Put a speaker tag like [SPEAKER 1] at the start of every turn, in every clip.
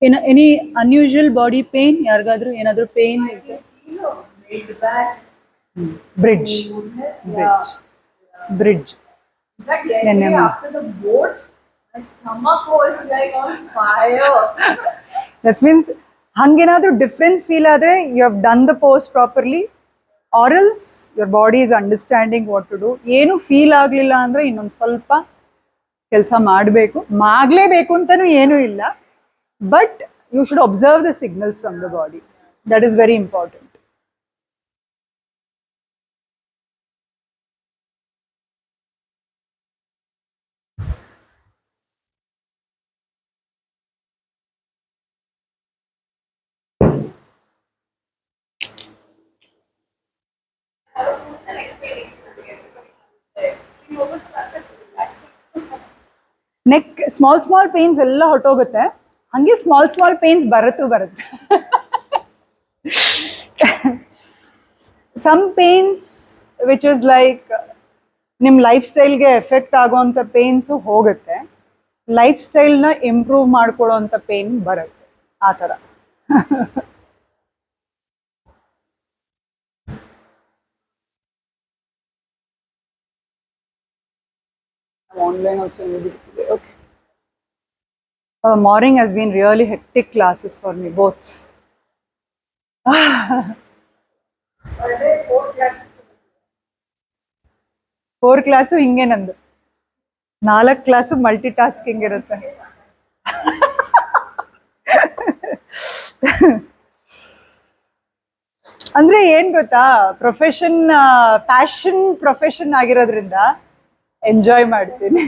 [SPEAKER 1] In any unusual body pain, yargadru ಏನಾದರೂ pain is there?
[SPEAKER 2] Mid back.
[SPEAKER 1] Bridge.
[SPEAKER 2] Soreness,
[SPEAKER 1] Bridge. Bridge.
[SPEAKER 2] In fact, yesterday after the boat, my stomach was like on fire.
[SPEAKER 1] That means ಹಂಗೇನಾದ್ರೂ difference feel ಆದರೆ you have done the post properly, or else your body is understanding what to do. ಏನು feel ಆಗಲಿಲ್ಲ ಅಂದರೆ ಇನ್ನೊಂದು ಸ್ವಲ್ಪ ಕೆಲಸ ಮಾಡಲೇಬೇಕು ಅಂತಲೂ ಏನೂ ಇಲ್ಲ, but you should observe the signals from the body. That is very important. Neck small pains ಎಲ್ಲ ಹೊರಟೋಗುತ್ತೆ, ಹಂಗೆ ಸ್ಮಾಲ್ ಪೇನ್ಸ್ ಬರುತ್ತೆ. Some pains which is like ನಿಮ್ಮ ಲೈಫ್ ಸ್ಟೈಲ್ಗೆ ಎಫೆಕ್ಟ್ ಆಗೋವಂಥ ಪೇನ್ಸು ಹೋಗುತ್ತೆ, ಲೈಫ್ ಸ್ಟೈಲ್ನ ಇಂಪ್ರೂವ್ ಮಾಡ್ಕೊಳ್ಳೋವಂಥ ಪೇನ್ ಬರುತ್ತೆ, ಆ ಥರ. Online also maybe. Okay. Morning has been really hectic classes for me, both. 4 class ಹಿಂಗೆ ನಂದು, 4 ಕ್ಲಾಸು ಮಲ್ಟಿ ಟಾಸ್ಕಿಂಗ್ ಇರುತ್ತೆ. ಅಂದರೆ ಏನು ಗೊತ್ತಾ, ಪ್ಯಾಷನ್ ಪ್ರೊಫೆಷನ್ ಆಗಿರೋದ್ರಿಂದ ಎಂಜಾಯ್ ಮಾಡ್ತೀನಿ.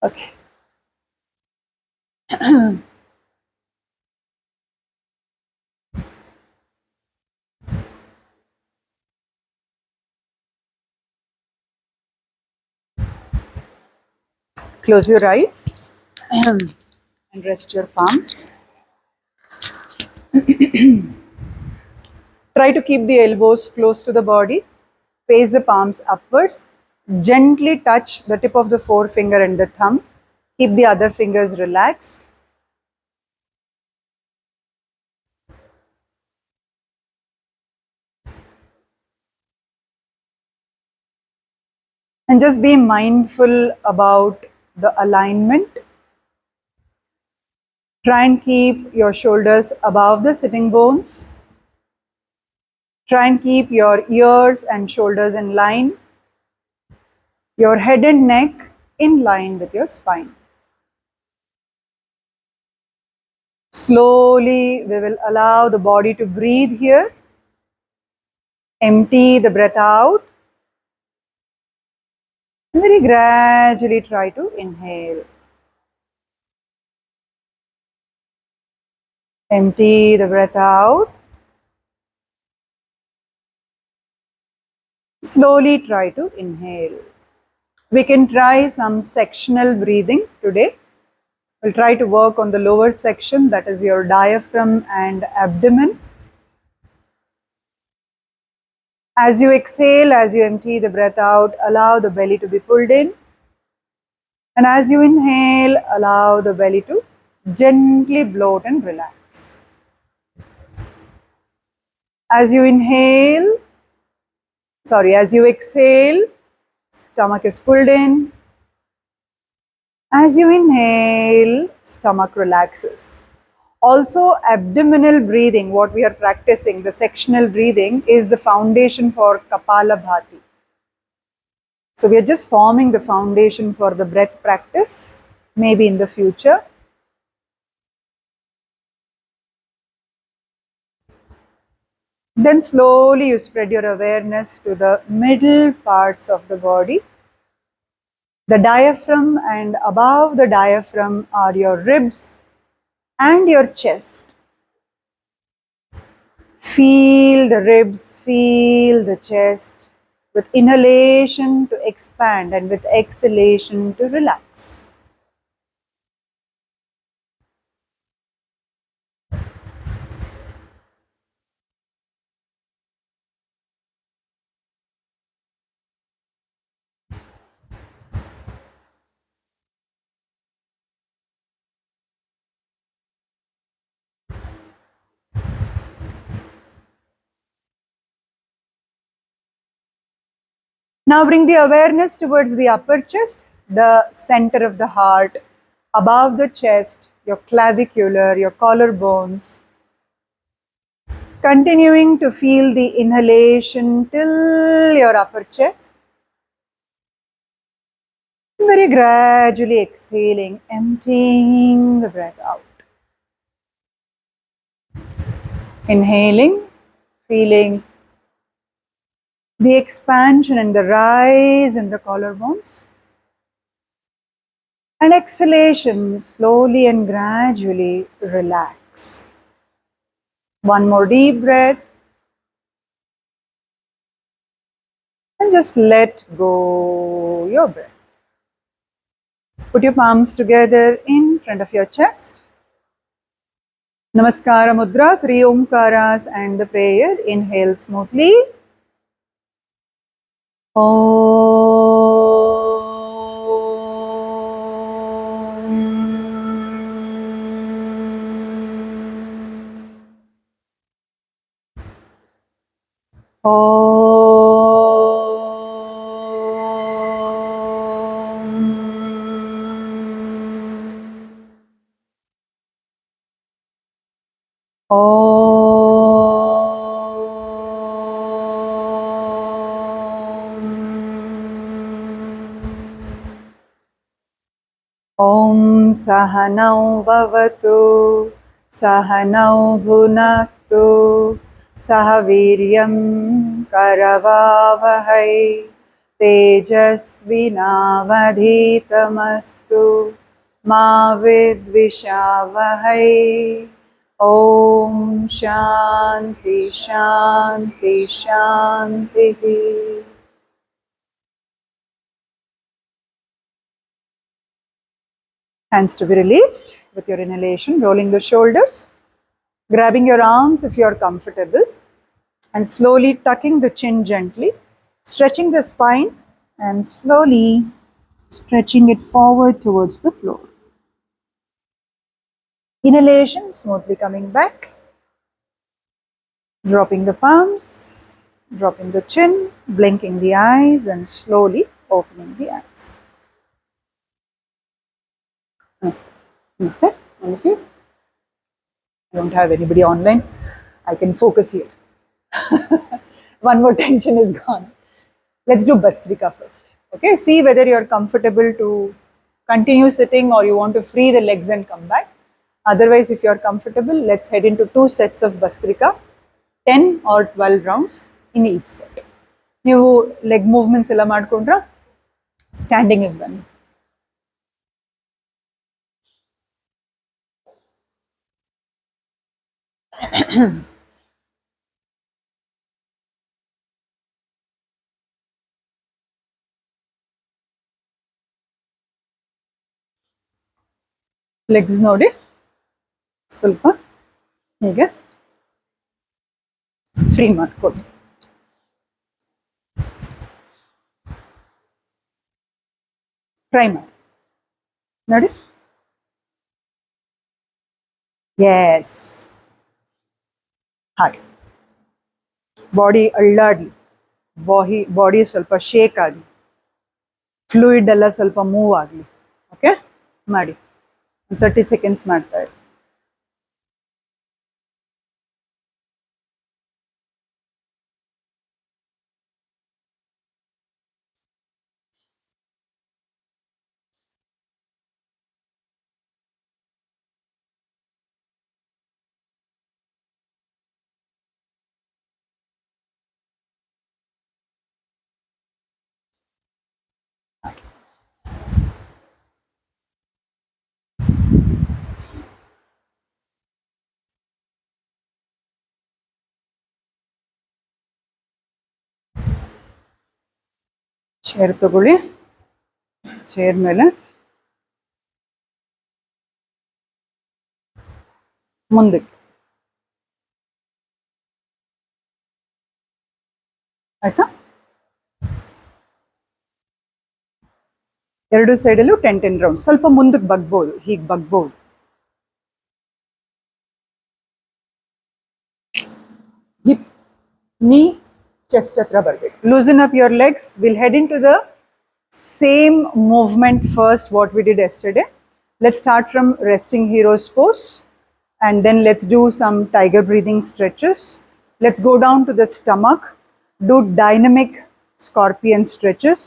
[SPEAKER 1] Okay. Close your eyes and rest your palms. Try to keep the elbows close to the body. Face the palms upwards. Gently touch the tip of the forefinger and the thumb. Keep the other fingers relaxed. And just be mindful about the alignment. Try and keep your shoulders above the sitting bones. Try and keep your ears and shoulders in line. Your head and neck in line with your spine. Slowly, we will allow the body to breathe here. Empty the breath out. And very gradually try to inhale. Empty the breath out. Slowly try to inhale. We can try some sectional breathing today. We'll try to work on the lower section, that is your diaphragm and abdomen. As you exhale, as you empty the breath out, allow the belly to be pulled in. And as you inhale, allow the belly to gently bloat and relax. As you exhale, stomach is pulled in. As you inhale, stomach relaxes. Also, abdominal breathing, what we are practicing, the sectional breathing, is the foundation for Kapalabhati. So we are just forming the foundation for the breath practice, maybe in the future. Then slowly you spread your awareness to the middle parts of the body. The diaphragm, and above the diaphragm are your ribs and your chest. Feel the ribs, feel the chest, with inhalation to expand and with exhalation to relax. Now bring the awareness towards the upper chest, the center of the heart, above the chest, your clavicular, your collarbones. Continuing to feel the inhalation till your upper chest. Very gradually exhaling, emptying the breath out. Inhaling, feeling the expansion and the rise in the collarbones. And exhalation, slowly and gradually relax. One more deep breath. And just let go your breath. Put your palms together in front of your chest. Namaskara Mudra, 3 Omkaras and the prayer. Inhale smoothly. Om Sahanau Bhavatu Sahanau Bhunaktu Sahaviryam Karavavahai Tejasvinavadhitamastu Ma Vidvishavahai. Om Shanti Shanti Shanti. Hands to be released with your inhalation, rolling the shoulders, grabbing your arms if you are comfortable, and slowly tucking the chin gently, stretching the spine, and slowly stretching it forward towards the floor. Inhalation, smoothly coming back, dropping the palms, dropping the chin, blinking the eyes, and slowly opening the eyes. Namaste. Namaste, all of you. I don't have anybody online. I can focus here. One more tension is gone. Let's do Bhastrika first. Okay, see whether you're comfortable to continue sitting or you want to free the legs and come back. Otherwise, if you're comfortable, let's head into 2 sets of Bhastrika, 10 or 12 rounds in each set. ನೀವು leg movements ಎಲ್ಲ ಮಾಡ್ಕೊಂಡ್ರ standing ಬನ್ನಿ. Legs ನೋಡಿ ಸ್ವಲ್ಪ ಹೀಗೆ free ಮಾಡ್ಕೊಳ್ಳಿ. Try ಮಾಡಿ ನೋಡಿ. ಎಸ್, ಹಾಗೆ ಬಾಡಿ ಅಳ್ಳಾಡಲಿ, ಬಾಡಿ ಸ್ವಲ್ಪ ಶೇಕ್ ಆಗಲಿ, ಫ್ಲೂಯಿಡ್ ಎಲ್ಲ ಸ್ವಲ್ಪ ಮೂವ್ ಆಗಲಿ. ಓಕೆ, ಮಾಡಿ 30 ಸೆಕೆಂಡ್ಸ್ ಮಾಡ್ತಾ ಇರಿ. ಚೇರ್ ತಗೊಳ್ಳಿ, ಚೇರ್ ಮೇಲೆ ಮುಂದಕ್ಕೆ, ಆಯ್ತಾ? ಎರಡು ಸೈಡಲ್ಲೂ 10 ರೌಂಡ್ಸ್. ಸ್ವಲ್ಪ ಮುಂದಕ್ಕೆ ಬಗ್ಬೋದು, ಹೀಗೆ ಬಗ್ಬೋದು. ಹಿಪ್, ನೀ, chest hatra barbeku. Loosen up your legs. We'll head into the same movement first what we did yesterday. Let's start from resting hero's pose, and then let's do some tiger breathing stretches. Let's go down to the stomach, do dynamic scorpion stretches,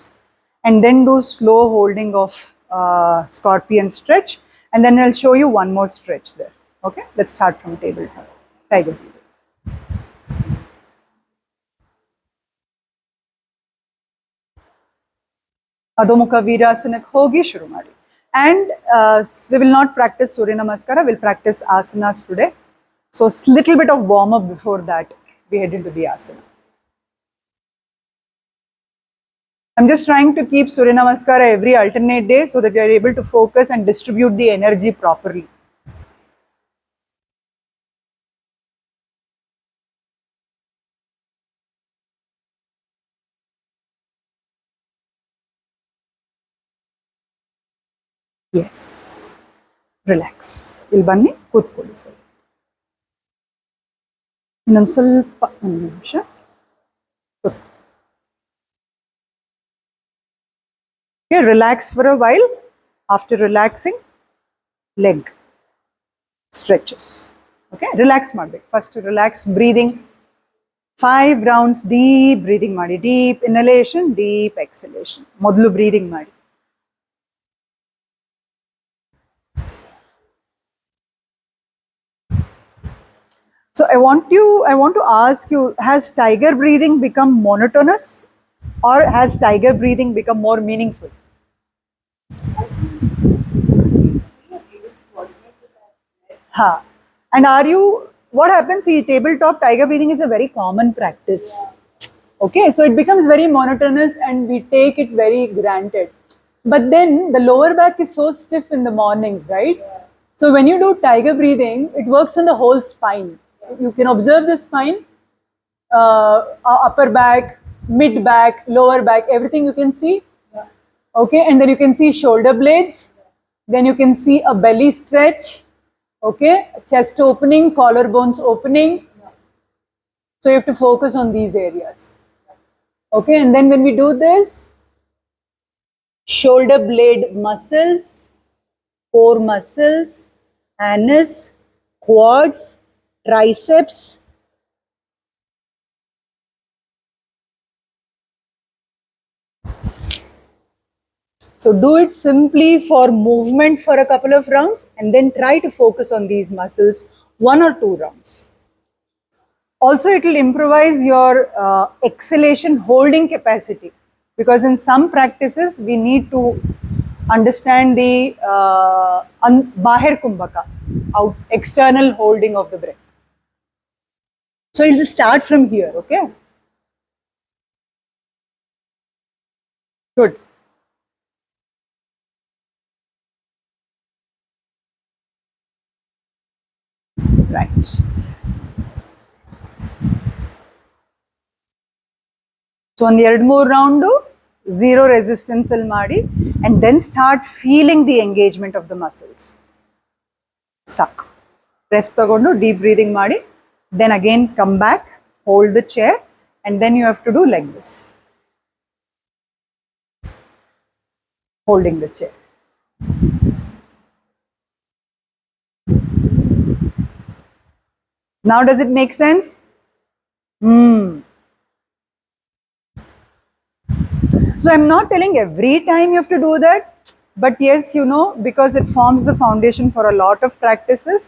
[SPEAKER 1] and then do slow holding of scorpion stretch, and then I'll show you one more stretch there. Okay, let's start from tabletop tiger breathing. Adho Virasanakke hogi shuru ಮಾಡಿ. And we will not practice Surya Namaskara, we'll practice asanas today. So little bit of warm up before that we head into the asana. I'm just trying to keep Surya Namaskara every alternate day so that we are able to focus and distribute the energy properly. Yes. Relax. ಇಲ್ಲಿ ಬನ್ನಿ ಕೂತ್ಕೊಳ್ಳಿ ಸ್ವಲ್ಪ. ಇನ್ನೊಂದು ಸ್ವಲ್ಪ ಒಂದು ನಿಮಿಷ. Okay, relax for a while. After relaxing, leg stretches. Okay, relax ಮಾಡಬೇಕು. First relax breathing. 5 rounds deep breathing ಮಾಡಿ. Deep inhalation, deep exhalation. ಮೊದಲು breathing ಮಾಡಿ. So I want to ask you, has tiger breathing become monotonous or has tiger breathing become more meaningful? Ha. And what happens, see, tabletop tiger breathing is a very common practice. Okay, so it becomes very monotonous and we take it very granted. But then the lower back is so stiff in the mornings, right? So when you do tiger breathing, it works on the whole spine. You can observe the spine, upper back, mid back, lower back, everything you can see. Okay, and then you can see shoulder blades, then you can see a belly stretch, okay, chest opening, collarbones opening. So you have to focus on these areas. Okay, and then when we do this, shoulder blade muscles, core muscles, anus, quads, triceps, so do it simply for movement for a couple of rounds and then try to focus on these muscles 1 or 2 rounds. Also, it will improvise your exhalation holding capacity, because in some practices we need to understand the Bahir Kumbhaka, out external holding of the breath. So it will start from here, okay? Good. Right. So on the 2-3 round, zero resistance al ಮಾಡಿ, and then start feeling the engagement of the muscles. Suck. Rest ತಗೊಂಡು deep breathing ಮಾಡಿ, then again come back, hold the chair, and then you have to do like this. Holding the chair. Now does it make sense? So I'm not telling every time you have to do that, but yes, you know, because it forms the foundation for a lot of practices.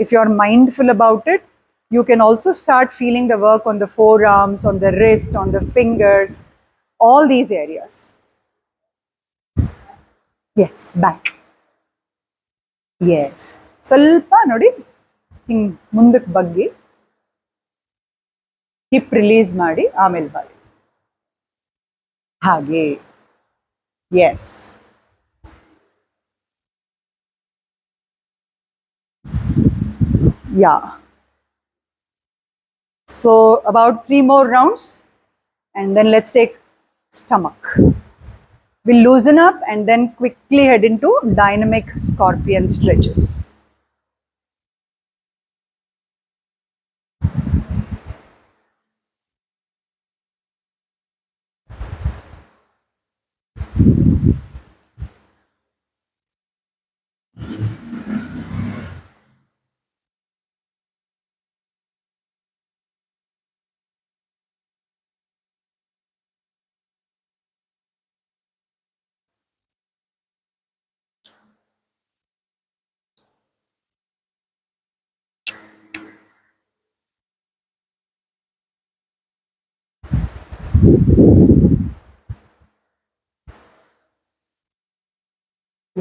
[SPEAKER 1] If you are mindful about it, you can also start feeling the work on the forearms, on the wrist, on the fingers, all these areas. Yes, back. Yes. ಸ್ವಲ್ಪ ನೋಡಿ ಹಿಂಗೆ ಮುಂದಕ್ಕೆ ಬಗ್ಗಿ hip release ಮಾಡಿ ಆಮೇಲೆ ಬಾರಿ ಹಾಗೆ. Yes. Yeah. So about 3 more rounds and then let's take stomach. We'll loosen up and then quickly head into dynamic scorpion stretches.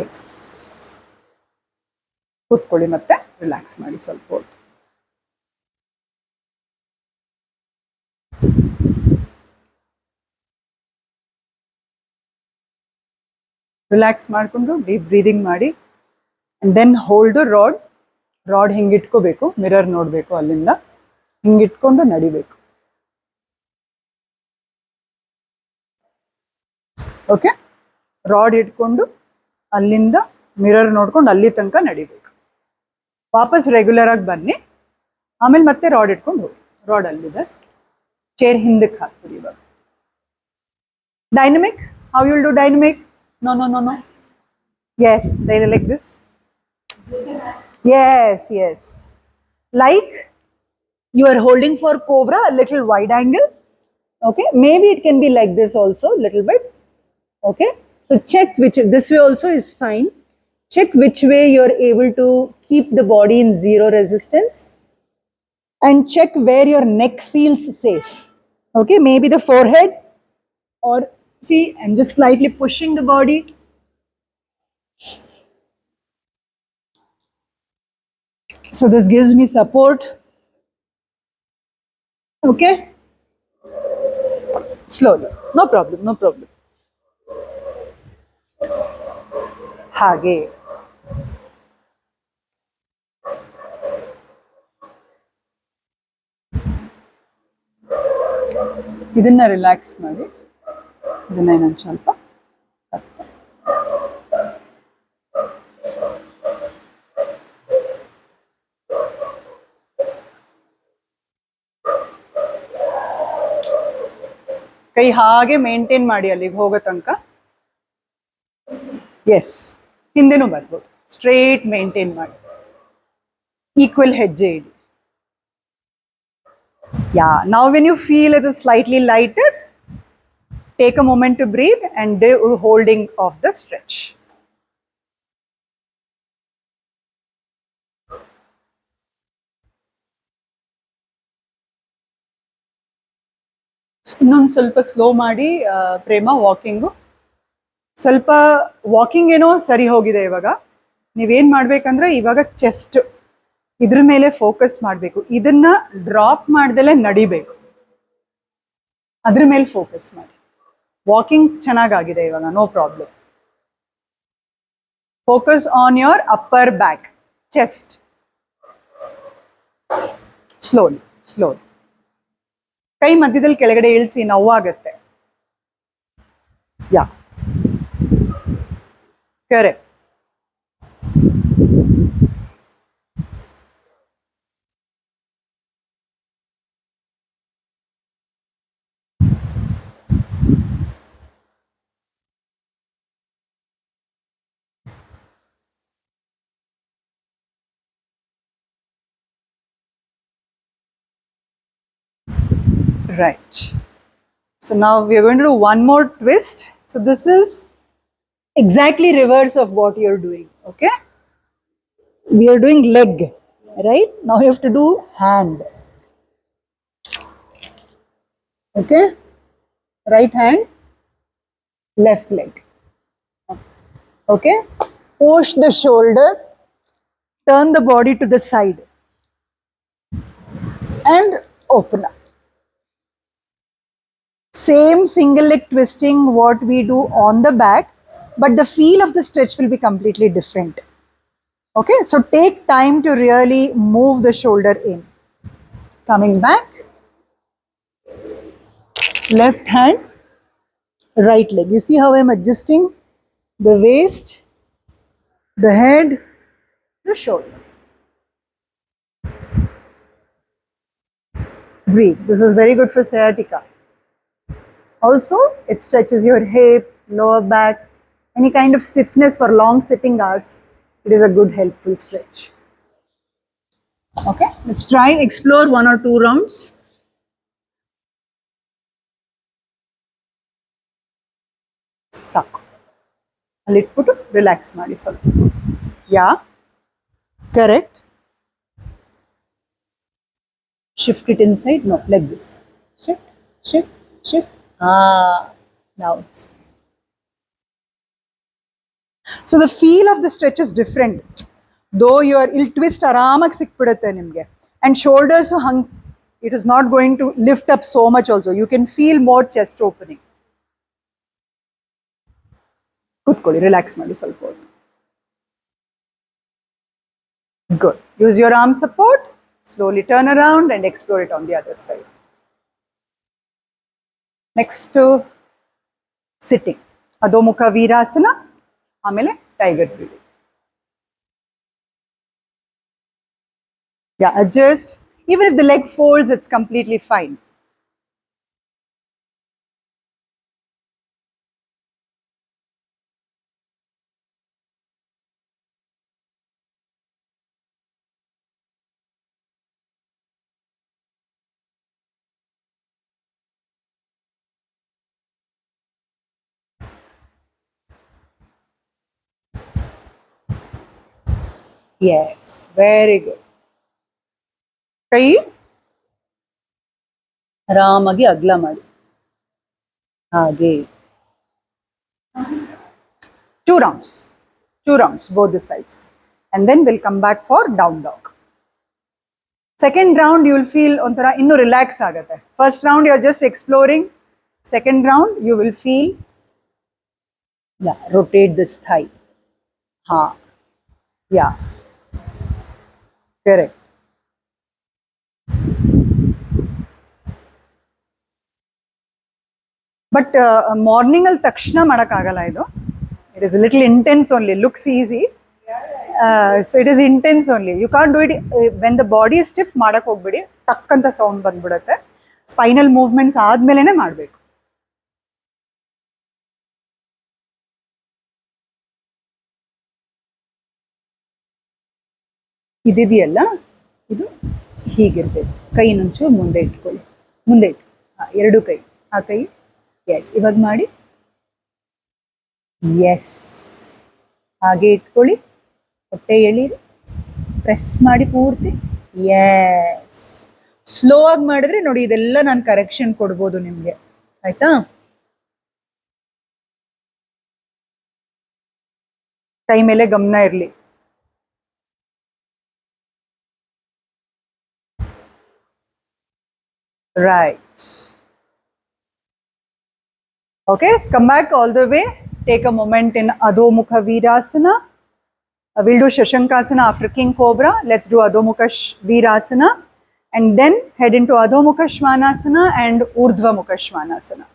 [SPEAKER 1] Yes, ಕೂತ್ಕೊಳ್ಳಿ ಮತ್ತೆ ರಿಲ್ಯಾಕ್ಸ್ ಮಾಡಿ ಸ್ವಲ್ಪ ಹೊತ್ತು. ರಿಲ್ಯಾಕ್ಸ್ ಮಾಡಿಕೊಂಡು ಡೀಪ್ ಬ್ರೀದಿಂಗ್ ಮಾಡಿ. ಆ್ಯಂಡ್ ದೆನ್ ಹೋಲ್ಡ್ ರಾಡ್ ಹಿಂಗಿಟ್ಕೋಬೇಕು, mirror ನೋಡಬೇಕು, ಅಲ್ಲಿಂದ ಹಿಂಗಿಟ್ಕೊಂಡು ನಡಿಬೇಕು. ಓಕೆ, ರಾಡ್ ಇಟ್ಕೊಂಡು ಅಲ್ಲಿಂದ ಮಿರರ್ ನೋಡ್ಕೊಂಡು ಅಲ್ಲಿ ತನಕ ನಡಿಬೇಕು. ವಾಪಸ್ ರೆಗ್ಯುಲರ್ ಆಗಿ ಬನ್ನಿ, ಆಮೇಲೆ ಮತ್ತೆ ರಾಡ್ ಇಟ್ಕೊಂಡು ಹೋಗಿ. ರಾಡ್ ಅಲ್ಲಿದೆ, ಚೇರ್ ಹಿಂದಕ್ಕೆ ಹಾಕ್ಬಿಡಿ. ಇವಾಗ dynamic, how will do dynamic? No no no no. Yes, like this. Yes, yes. Like you are holding for cobra, a little wide angle. Okay, maybe it can be like this also, little bit. Okay, so check which, this way also is fine. Check which way you are able to keep the body in zero resistance, and check where your neck feels safe. Okay, maybe the forehead, or see, I'm just slightly pushing the body. So this gives me support. Okay, slowly, no problem, no problem. ಹಾಗೆ ಇದನ್ನ relax ಮಾಡಿ. ಇದನ್ನ ಇನ್ನೊಂದು ಸ್ವಲ್ಪ ಕೈ ಹಾಗೆ maintain ಮಾಡಿ ಅಲ್ಲಿಗೆ ಹೋಗೋ ತನಕ. ಎಸ್, ಹಿಂದೆನೂ ಬರ್ಬೋದು. ಸ್ಟ್ರೇಟ್ ಮೇಂಟೈನ್ ಮಾಡಿ, ಈಕ್ವಲ್ ಹೆಜ್ಜೆ ಇಡಿ. ಯಾ, now when you feel it is slightly lighter, take a moment to breathe and do holding of the stretch. ಇನ್ನೊಂದು ಸ್ವಲ್ಪ ಸ್ಲೋ ಮಾಡಿ ಪ್ರೇಮ ವಾಕಿಂಗು. ಸ್ವಲ್ಪ ವಾಕಿಂಗ್ ಏನೋ ಸರಿ ಹೋಗಿದೆ. ಇವಾಗ ನೀವೇನು ಮಾಡಬೇಕಂದ್ರೆ, ಇವಾಗ ಚೆಸ್ಟ್ ಇದ್ರ ಮೇಲೆ ಫೋಕಸ್ ಮಾಡಬೇಕು. ಇದನ್ನ ಡ್ರಾಪ್ ಮಾಡ್ದಲೇ ನಡಿಬೇಕು, ಅದ್ರ ಮೇಲೆ ಫೋಕಸ್ ಮಾಡಿ. ವಾಕಿಂಗ್ ಚೆನ್ನಾಗಾಗಿದೆ ಇವಾಗ, no problem. Focus on your upper back, chest. Slowly slowly. ಕೈ ಮಧ್ಯದಲ್ಲಿ ಕೆಳಗಡೆ ಇಳಿಸಿ, ನೋವಾಗತ್ತೆ. Yeah, correct. Right. So now we are going to do one more twist. So this is exactly reverse of what you're doing. Okay, we are doing leg, right? Now you have to do hand. Okay, right hand, left leg. Okay, push the shoulder, turn the body to the side, and open up. Same single leg twisting what we do on the back, but the feel of the stretch will be completely different. Okay, so take time to really move the shoulder in. Coming back, left hand, right leg. You see how I'm adjusting the waist, the head, the shoulder. Breathe. This is very good for sciatica. Also, it stretches your hip, lower back, any kind of stiffness for long sitting hours, it is a good helpful stretch. Okay, let's try and explore 1 or 2 rounds. Suck. ಅಲ್ಲಿ ಇಟ್ಬಿಟ್ಟು relax ಮಾಡಿ ಸ್ವಲ್ಪ. Yeah, correct. Shift it inside. No, like this. Shift, shift, shift. Now it's. So the feel of the stretch is different. Though your ill twist aramag sikbidutte nimge, and shoulders hung, it is not going to lift up so much also. You can feel more chest opening. Kutkoli, relax ಮಾಡಿ ಸ್ವಲ್ಪ ಹೊತ್ತು. Good. Use your arm support. Slowly turn around and explore it on the other side. Next to sitting. Adho Mukha Virasana. ಆಮೇಲೆ tiger breathing. Yeah, adjust. Even if the leg folds, it's completely fine. Yes, very good. ಕೈ ಆರಾಮಾಗಿ ಅಗಲ ಮಾಡಿ. ಹಾಗೆ 2 rounds. 2 rounds, both the sides. And then we'll come back for down dog. Second round, you will feel ontara innu relax ಆಗುತ್ತೆ. First round, you are just exploring. Second round, you will feel, yeah, rotate this thigh. Yeah. Correct. But morning al takshna ಮಾಡಕ್ಕಾಗಲ್ಲ ಇದು. It is a little intense only. Looks easy. So it is intense only. You can't do it when the body is stiff. ಮಾಡಕ್ ಹೋಗ್ಬಿಡಿ, ಟಕ್ ಅಂತ sound ಬಂದ್ಬಿಡುತ್ತೆ. Spinal movements ಆದ್ಮೇಲೆನೆ ಮಾಡಬೇಕು. ಇದಿದೆಯಲ್ಲ, ಇದು ಹೀಗಿರ್ಬೇಕು. ಕೈ ಒಂಚೂರು ಮುಂದೆ ಇಟ್ಕೊಳ್ಳಿ. ಮುಂದೆ ಇಟ್ಟು, ಎರಡು ಕೈ, ಆ ಕೈ. ಎಸ್, ಇವಾಗ ಮಾಡಿ. ಎಸ್, ಹಾಗೆ ಇಟ್ಕೊಳ್ಳಿ. ಹೊಟ್ಟೆ ಎಳೀರಿ, ಪ್ರೆಸ್ ಮಾಡಿ ಪೂರ್ತಿ. ಎಸ್, ಸ್ಲೋ ಆಗಿ ಮಾಡಿದ್ರೆ ನೋಡಿ, ಇದೆಲ್ಲ ನಾನು ಕರೆಕ್ಷನ್ ಕೊಡ್ಬೋದು ನಿಮಗೆ. ಆಯ್ತಾ? ಕೈ ಮೇಲೆ ಗಮನ ಇರಲಿ. Right. Okay, come back all the way. Take a moment in Adho Mukha Virasana. We'll do Shashankasana after King Cobra. Let's do Adho Mukha Virasana. And then head into Adho Mukha Shvanasana and Urdhva Mukha Shvanasana.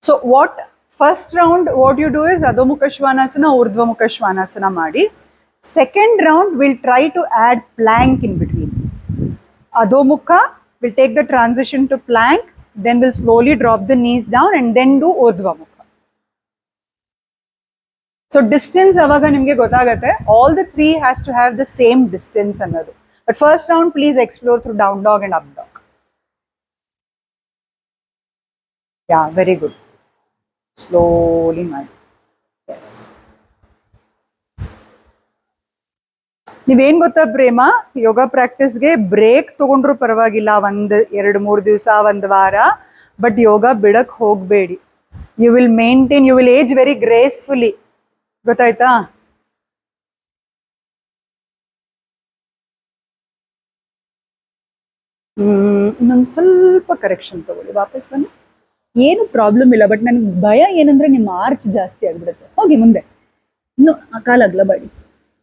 [SPEAKER 1] So first round what you do is Adho Mukha Shvanasana, Urdhva Mukha Shvanasana ಮಾಡಿ. Second round we'll try to add plank in between. Adho Mukha, we'll take the transition to plank, then we'll slowly drop the knees down and then do Urdhva Mukha. So distance avaga nimge gottagate. All the 3 has to have the same distance annadu. But first round please explore through down dog and up dog. Yeah, very good. Slowly ಮಾಡಿ. Yes. ನೀವೇನ್ ಗೊತ್ತಾ ಪ್ರೇಮ, ಯೋಗ ಪ್ರಾಕ್ಟೀಸ್ಗೆ break ತಗೊಂಡ್ರು ಪರವಾಗಿಲ್ಲ, 1, 2, 3 ದಿವಸ, 1 ವಾರ. But yoga ಬಿಡಕ್ ಹೋಗಬೇಡಿ. You will maintain, you will age very gracefully. ಗೊತ್ತಾಯ್ತಾ? ಇನ್ನೊಂದು ಸ್ವಲ್ಪ ಕರೆಕ್ಷನ್ ತಗೊಳ್ಳಿ, ವಾಪಸ್ ಬನ್ನಿ. ಏನು ಪ್ರಾಬ್ಲಮ್ ಇಲ್ಲ, ಬಟ್ ನನಗೆ ಭಯ ಏನಂದ್ರೆ ನಿಮ್ಮ ಆರ್ಚ್ ಜಾಸ್ತಿ ಆಗ್ಬಿಡುತ್ತೆ. ಹೋಗಿ ಮುಂದೆ, ಇನ್ನು ಆ ಕಾಲ ಅಗಲಬೇಡಿ.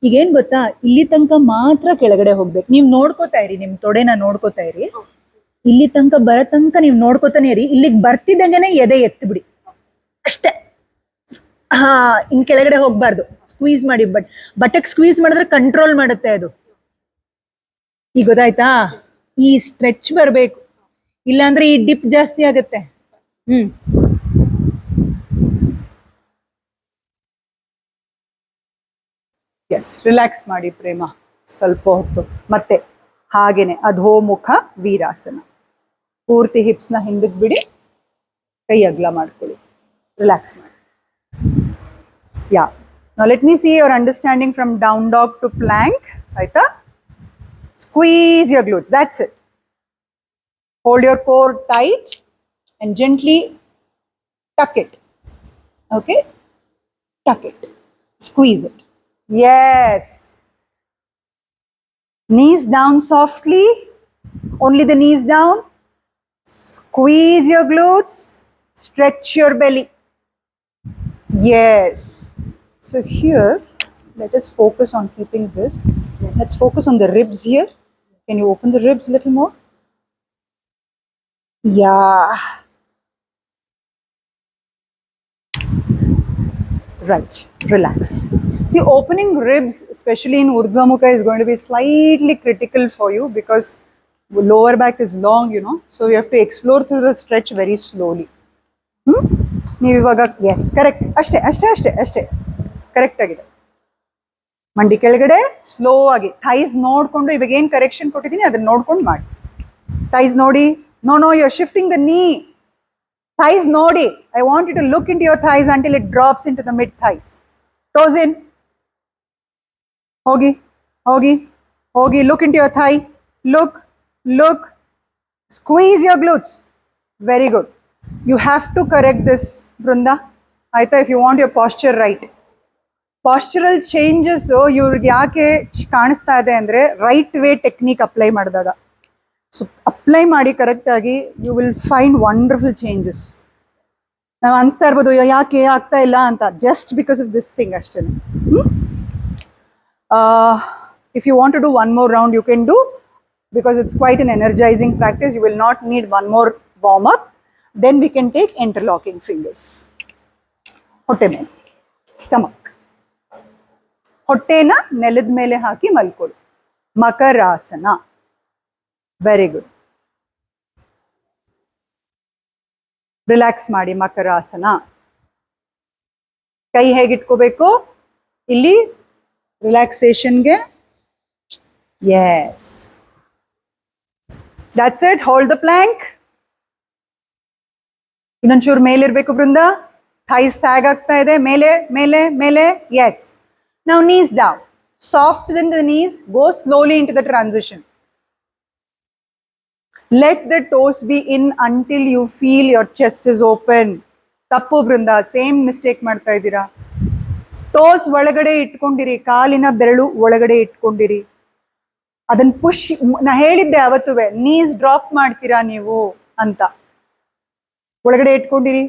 [SPEAKER 1] ಈಗೇನ್ ಗೊತ್ತಾ, ಇಲ್ಲಿ ತನಕ ಮಾತ್ರ ಕೆಳಗಡೆ ಹೋಗ್ಬೇಕು. ನೀವು ನೋಡ್ಕೋತಾ ಇರಿ, ನಿಮ್ ತೊಡೆನ ನೋಡ್ಕೋತಾ ಇರಿ. ಇಲ್ಲಿ ತನಕ ಬರೋ ತನಕ ನೀವು ನೋಡ್ಕೋತಾನೆ ಇರಿ. ಇಲ್ಲಿಗೆ ಬರ್ತಿದ್ದಂಗೆನೆ ಎದೆ ಎತ್ತು ಬಿಡಿ ಅಷ್ಟೇ. ಹಾ, ಇನ್ ಕೆಳಗಡೆ ಹೋಗ್ಬಾರ್ದು. ಸ್ಕ್ವೀಸ್ ಮಾಡಿ, ಬಟಕ್ ಸ್ಕ್ವೀಸ್ ಮಾಡಿದ್ರೆ ಕಂಟ್ರೋಲ್ ಮಾಡುತ್ತೆ ಅದು. ಈಗ ಗೊತ್ತಾಯ್ತಾ? ಈ ಸ್ಟ್ರೆಚ್ ಬರ್ಬೇಕು, ಇಲ್ಲಾಂದ್ರೆ ಈ ಡಿಪ್ ಜಾಸ್ತಿ ಆಗತ್ತೆ. ಎಸ್, ರಿಲ್ಯಾಕ್ಸ್ ಮಾಡಿ ಪ್ರೇಮ ಸ್ವಲ್ಪ ಹೊತ್ತು. ಮತ್ತೆ ಹಾಗೇನೆ ಅಧೋಮುಖ ವೀರಾಸನ. ಪೂರ್ತಿ ಹಿಪ್ಸ್ನ ಹಿಂದಕ್ಕೆ ಬಿಡಿ, ಕೈ ಅಗ್ಲ ಮಾಡ್ಕೊಳ್ಳಿ, ರಿಲ್ಯಾಕ್ಸ್ ಮಾಡಿ. ಯಾ, now let me see your understanding from down dog to plank. ಆಯ್ತಾ? Squeeze your glutes, that's it. Hold your core tight and gently tuck it. Okay? Tuck it. Squeeze it. Yes. Knees down softly. Only the knees down. Squeeze your glutes. Stretch your belly. Yes. So here, let us focus on keeping this. Let's focus on the ribs here. Can you open the ribs a little more? Yeah. Right. Relax. See, opening ribs, especially in Urdhva Mukha, is going to be slightly critical for you because lower back is long, you know. So you have to explore through the stretch very slowly. ನೀವು ಇವಾಗ S, correct, ಅಷ್ಟೇ ಅಷ್ಟೇ ಅಷ್ಟೇ ಅಷ್ಟೇ, correct ಆಗಿದೆ. ಮಂಡಿ ಕೆಳಗಡೆ slow ಆಗಿ ಥೈಸ್ ನೋಡ್ಕೊಂಡು, ಇವಾಗ ಏನು ಕರೆಕ್ಷನ್ ಕೊಟ್ಟಿದ್ದೀನಿ ಅದನ್ನ ನೋಡ್ಕೊಂಡು ಮಾಡಿ. ಥೈಸ್ ನೋಡಿ, no you are shifting the knee. Thighs nodi. I want you to look into your thighs until it drops into the mid thighs. Toes in. Hogi, hogi, hogi. Look into your thigh. Look, look. Squeeze your glutes. Very good. You have to correct this, Brunda. Aita, if you want your posture right. Postural changes, ಇವ್ರಿಗೆ ಯಾಕೆ ಕಾಣಿಸ್ತಾ ಇದೆ ಅಂದರೆ right way technique apply ಮಾಡಿದಾಗ. So apply ಮಾಡಿ ಕರೆಕ್ಟಾಗಿ, you will find wonderful changes. ನಾವು ಅನಿಸ್ತಾ ಇರ್ಬೋದು ಯಾಕೆ ಆಗ್ತಾ ಇಲ್ಲ ಅಂತ, just because of this thing ಅಷ್ಟೇ. If you want to do one more round, you can do, because it's quite an energising practice. You will not need one more warm up. Then we can take interlocking fingers. ಹೊಟ್ಟೆ ಮೇಲೆ, stomach, ಹೊಟ್ಟೆನ ನೆಲದ ಮೇಲೆ ಹಾಕಿ ಮಲ್ಕೊಳ್ಳಿ. ಮಕರಾಸನ. Very good. Relax ಮಾಡಿ ಮಕರಾಸನ. ಕೈ ಹೇಗಿಟ್ಕೋಬೇಕು ಇಲ್ಲಿ ರಿಲ್ಯಾಕ್ಸೇಷನ್ಗೆ? Yes, that's it. Hold the plank. ಇನ್ನೊಂಚೂರು ಮೇಲಿರ್ಬೇಕು ಬೃಂದ. ಥೈಸ್ ಸ್ಯಾಗ್ ಆಗ್ತಾ ಇದೆ, ಮೇಲೆ ಮೇಲೆ ಮೇಲೆ. Yes. Now knees down. Soft then the knees. Go slowly into the transition. Let the toes be in until you feel your chest is open. ತಪ್ಪು Brinda, same mistake ಮಾಡ್ತಾ ಇದ್ದೀರಾ. ಟೋಸ್ ಒಳಗಡೆ ಇಟ್ಕೊಂಡಿರಿ, ಕಾಲಿನ ಬೆರಳು ಒಳಗಡೆ ಇಟ್ಕೊಂಡಿರಿ. ಅದನ್ನ ಪುಷ್, ನಾ ಹೇಳಿದ್ದೆ ಅವತ್ತುವೆ, ನೀಸ್ ಡ್ರಾಪ್ ಮಾಡ್ತೀರಾ ನೀವು ಅಂತ. ಒಳಗಡೆ ಇಟ್ಕೊಂಡಿರಿ.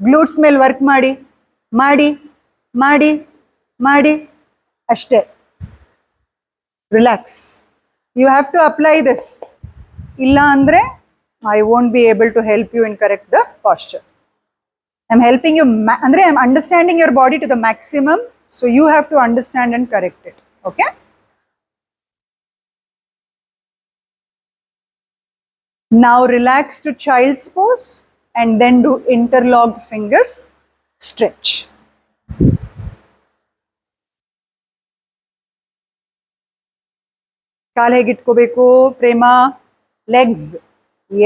[SPEAKER 1] ಗ್ಲೂಟ್ಸ್ ಮೇಲೆ ವರ್ಕ್ ಮಾಡಿ ಮಾಡಿ ಮಾಡಿ ಮಾಡಿ ಅಷ್ಟೇ. Relax. You have to apply this. ಇಲ್ಲ ಅಂದರೆ I won't be able to help you in correct the posture. I am helping you, ಅಂದರೆ I am understanding your body to the maximum. So you have to understand and correct it. Okay? Now relax to child's pose and then do interlocked fingers stretch. ಕಾಲು ಹೇಗಿಟ್ಕೋಬೇಕು Prema? Legs.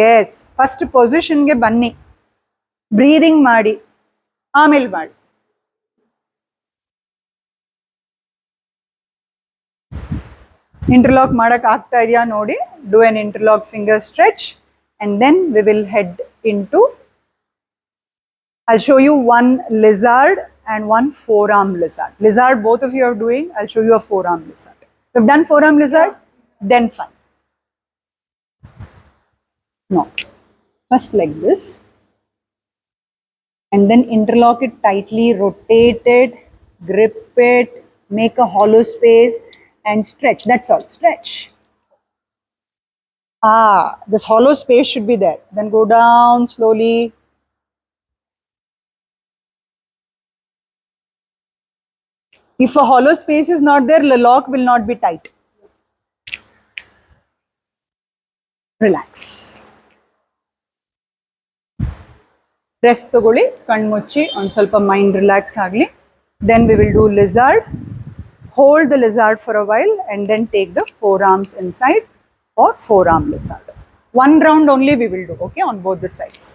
[SPEAKER 1] Yes. First ಪೊಸಿಷನ್ಗೆ ಬನ್ನಿ, breathing ಮಾಡಿ, ಆಮೇಲೆ ಮಾಡಿ. Interlock ಮಾಡಕ್ ಆಗ್ತಾ ಇದೆಯಾ ನೋಡಿ. Do N interlock finger stretch and then we will head into, I'll show you one lizard and one forearm lizard. Lizard both of you are doing. I'll show you a forearm lizard. You've done forearm lizard? Then fine. No. First like this. And then interlock it tightly, rotate it, grip it, Make a hollow space and stretch. That's all. Stretch. This hollow space should be there. Then go down slowly. If a hollow space is not there, the lock will not be tight. Relax. Rest ತಗೊಳ್ಳಿ ಕಣ್ಣು ಮುಚ್ಚಿ ಒಂದು ಸ್ವಲ್ಪ mind relax ಆಗಲಿ. Then we will do lizard. Hold the lizard for a while and then take the forearms inside for forearm lizard. One round only we will do, okay, on both the sides.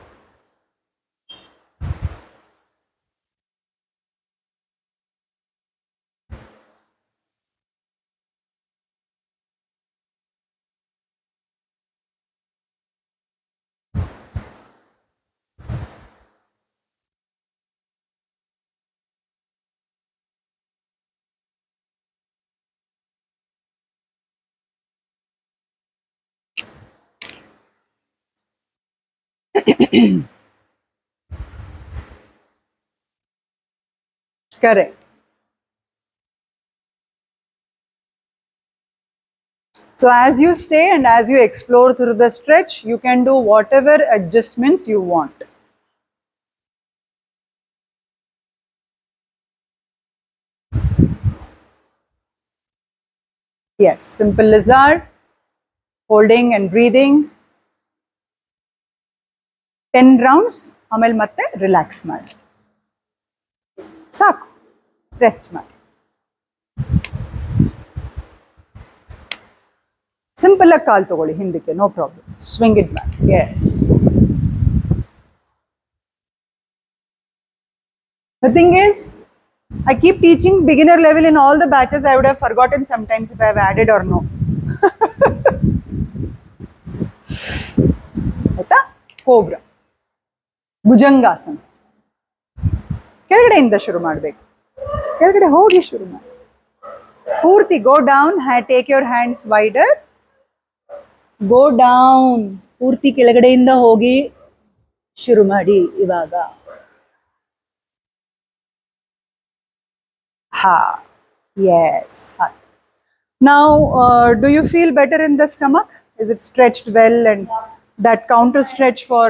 [SPEAKER 1] Correct. So as you stay and as you explore through the stretch, you can do whatever adjustments you want. Yes, simple lizard, holding and breathing. 10 rounds, ಆಮೇಲೆ ಮತ್ತೆ relax ಮಾಡಿ. ಸಾಕು, rest ಮಾಡಿ. Simple ಆಗಿ ಕಾಲು ತಗೊಳ್ಳಿ ಹಿಂದಕ್ಕೆ, no problem. Swing it back. Yes. The thing is, I keep teaching beginner level in all the batches. I would have forgotten sometimes if I have added or no. ಆಯ್ತಾ? Cobra, bhujangasana. ಕೆಳಗಡೆಯಿಂದ ಶುರು ಮಾಡಬೇಕು. ಕೆಳಗಡೆ ಹೋಗಿ ಶುರು ಮಾಡಿ. ಪೂರ್ತಿ go down. Take your hands wider. Go down. ಪೂರ್ತಿ ಕೆಳಗಡೆಯಿಂದ ಹೋಗಿ ಶುರು ಮಾಡಿ ಇವಾಗ. Ha. Yes. Ha. Now, do you feel better in the stomach? Is it stretched well? And that counter stretch for,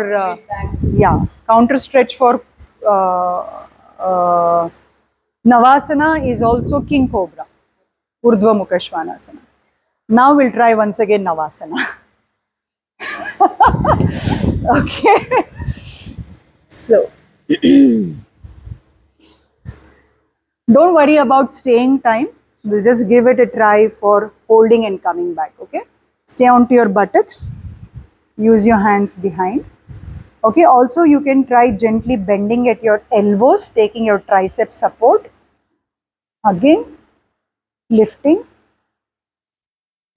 [SPEAKER 1] counter stretch for Navasana is also King Cobra, Urdhva Mukha Svanasana. Now we'll try once again Navasana. Okay. So. Don't worry about staying time. We'll just give it a try for holding and coming back, okay? Stay onto your buttocks. Use your hands behind. Okay, also you can try gently bending at your elbows, taking your tricep support. Again, lifting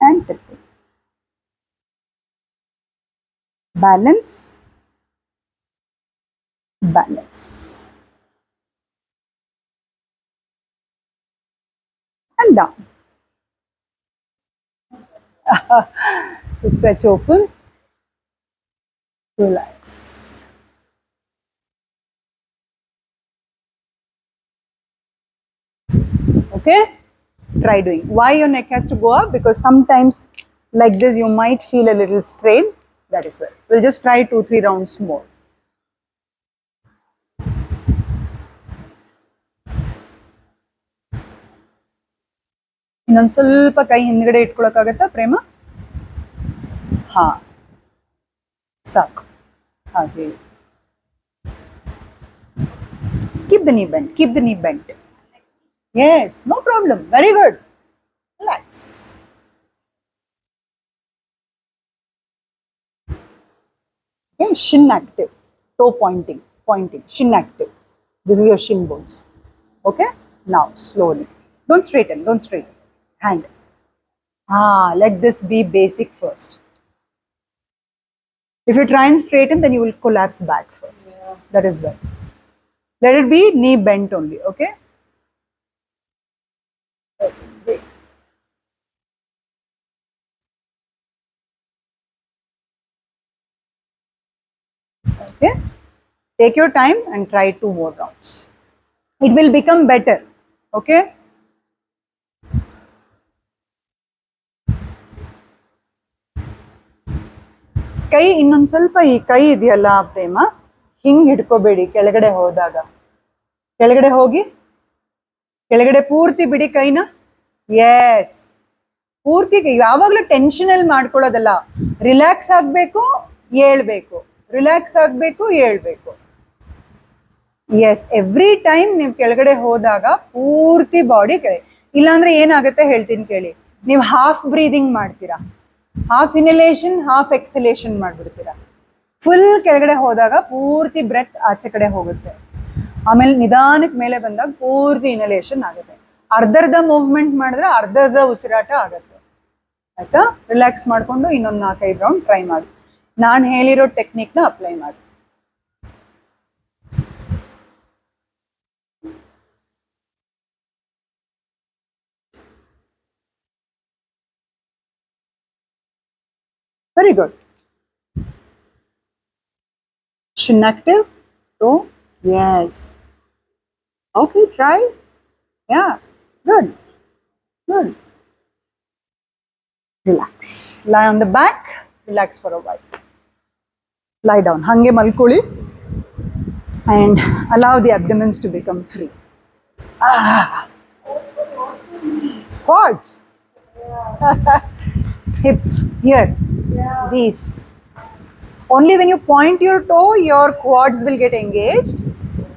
[SPEAKER 1] and tipping. Balance. Balance. And down. Stretch open. Relax. Okay? Try doing. Why your neck has to go up? Because sometimes like this you might feel a little strain. That is why. We'll just try 2-3 rounds more. ಇನ್ನೊಂದು ಸ್ವಲ್ಪ ಕೈ ಹಿಂದ್ಗಡೆ ಇಟ್ಕೊಳಕ್ಕಾಗತ್ತಾ ಪ್ರೇಮ? ಹಾ, ಸಾಕು. ಹಾಗೆ. Keep the knee bent. Keep the knee bent. Yes, no problem. Very good. Relax. Okay, shin active. Toe pointing. Shin active. This is your shin bones. Okay? Now, slowly. Don't straighten. Hand. Let this be basic first. If you try and straighten, then you will collapse back first. Yeah. That is well. Let it be knee bent only, okay? Okay? Take your time and try 2 more rounds. It will become better, okay? ಕೈ ಇನ್ನೊಂದು ಸ್ವಲ್ಪ ಈ ಕೈ ಇದೆಯಲ್ಲ ಪ್ರೇಮ, ಹಿಂಗೆ ಹಿಡ್ಕೋಬೇಡಿ ಕೆಳಗಡೆ ಹೋದಾಗ. ಕೆಳಗಡೆ ಹೋಗಿ, ಕೆಳಗಡೆ ಪೂರ್ತಿ ಬಿಡಿ ಕೈನ. ಎಸ್, ಪೂರ್ತಿ ಯಾವಾಗಲೂ ಟೆನ್ಷನಲ್ಲಿ ಮಾಡ್ಕೊಳ್ಳೋದಲ್ಲ. ರಿಲ್ಯಾಕ್ಸ್ ಆಗಬೇಕು, ಹೇಳ್ಬೇಕು, ರಿಲ್ಯಾಕ್ಸ್ ಆಗಬೇಕು, ಹೇಳ್ಬೇಕು. ಎಸ್, ಎವ್ರಿ ಟೈಮ್ ನೀವು ಕೆಳಗಡೆ ಹೋದಾಗ ಪೂರ್ತಿ ಬಾಡಿ ಕೆಳಗೆ. ಇಲ್ಲಾಂದ್ರೆ ಏನಾಗುತ್ತೆ ಹೇಳ್ತೀನಿ ಕೇಳಿ. ನೀವು ಹಾಫ್ ಬ್ರೀದಿಂಗ್ ಮಾಡ್ತೀರಾ, ಹಾಫ್ ಇನ್ಹಲೇಷನ್ ಹಾಫ್ ಎಕ್ಸಲೇಷನ್ ಮಾಡ್ಬಿಡ್ತೀರಾ. ಫುಲ್ ಕೆಳಗಡೆ ಹೋದಾಗ ಪೂರ್ತಿ ಬ್ರೆತ್ ಆಚೆ ಕಡೆ ಹೋಗುತ್ತೆ. ಆಮೇಲೆ ನಿಧಾನಕ್ಕೆ ಮೇಲೆ ಬಂದಾಗ ಪೂರ್ತಿ ಇನ್ಹಲೇಷನ್ ಆಗುತ್ತೆ. ಅರ್ಧರ್ಧ ಮೂವ್ಮೆಂಟ್ ಮಾಡಿದ್ರೆ ಅರ್ಧರ್ಧ ಉಸಿರಾಟ ಆಗುತ್ತೆ. ಆಯ್ತಾ? ರಿಲ್ಯಾಕ್ಸ್ ಮಾಡಿಕೊಂಡು ಇನ್ನೊಂದು 4-5 ರೌಂಡ್ ಟ್ರೈ ಮಾಡಿ. ನಾನು ಹೇಳಿರೋ ಟೆಕ್ನಿಕ್ನ ಅಪ್ಲೈ ಮಾಡಿ. Very good. Shin active. So, yes. Okay, try. Yeah, good. Good. Relax. Lie on the back. Relax for a while. Lie down. Hange malkoli. And allow the abdomens to become free. Quads. Hip. Here.
[SPEAKER 2] Yeah.
[SPEAKER 1] These. Only when you point your toe, your quads will get engaged,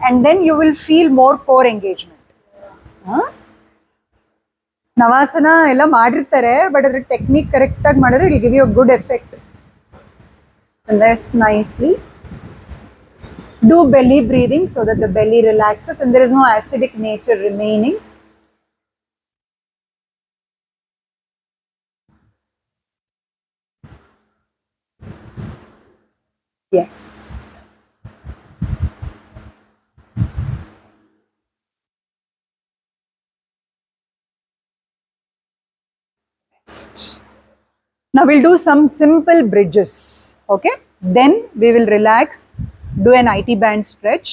[SPEAKER 1] and then you will feel more core engagement. Navasana ella ಮಾಡಿರ್ತಾರೆ, but ಅದ್ರ technique correct ಆಗಿ ಮಾಡಿದ್ರೆ it will give you a good effect. So rest nicely. Do belly breathing so that the belly relaxes and there is no acidic nature remaining. Yes. Now we'll do some simple bridges. Okay. Then we will relax, do an IT band stretch,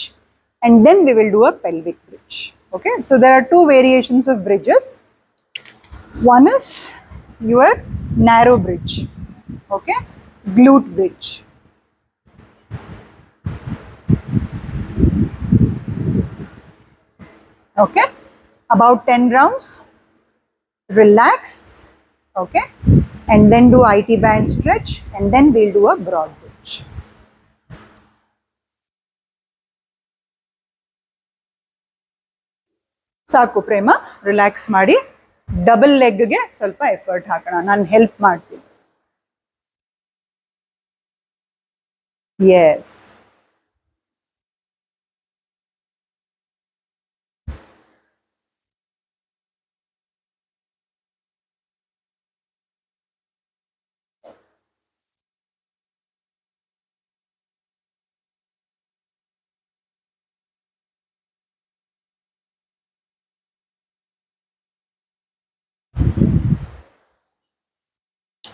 [SPEAKER 1] and then we will do a pelvic bridge. Okay. So there are 2 variations of bridges. One is your narrow bridge. Okay. Glute bridge. Okay, about 10 rounds. Relax, okay, and then do IT band stretch, and then we'll do a broad bridge. ಸಾಕು ಪ್ರೇಮ, relax ಮಾಡಿ. Double ಲೆಗ್ಗೆ ಸ್ವಲ್ಪ effort ಹಾಕೋಣ. ನಾನು help ಮಾಡ್ತೀನಿ. S,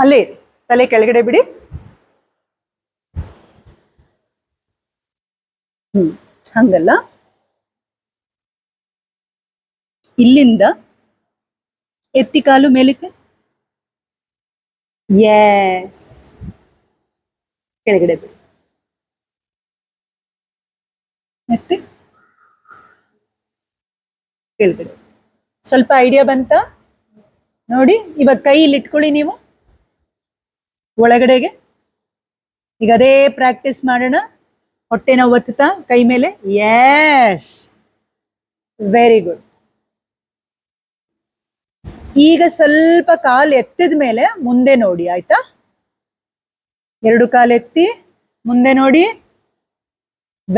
[SPEAKER 1] ಅಲ್ಲೇ ಇರಿ, ತಲೆ ಕೆಳಗಡೆ ಬಿಡಿ. ಹಂಗಲ್ಲ, ಇಲ್ಲಿಂದ ಎತ್ತಿ ಕಾಲು ಮೇಲಕ್ಕೆ. ಎಸ್, ಕೆಳಗಡೆ ಬಿಡಿ. ಎತ್ತಿ ಕೆಳಗಡೆ. ಸ್ವಲ್ಪ ಐಡಿಯಾ ಬಂತ ನೋಡಿ. ಇವಾಗ ಕೈ ಇಲ್ಲಿ ಇಟ್ಕೊಳ್ಳಿ ನೀವು ಒಳಗಡೆಗೆ. ಈಗ ಅದೇ ಪ್ರಾಕ್ಟೀಸ್ ಮಾಡೋಣ. ಹೊಟ್ಟೆನ ಒತ್ತುತ್ತಾ ಕೈ ಮೇಲೆ. Yes, very good. ಈಗ ಸ್ವಲ್ಪ ಕಾಲು ಎತ್ತಿದ ಮೇಲೆ ಮುಂದೆ ನೋಡಿ, ಆಯ್ತಾ? 2 ಕಾಲು ಎತ್ತಿ ಮುಂದೆ ನೋಡಿ.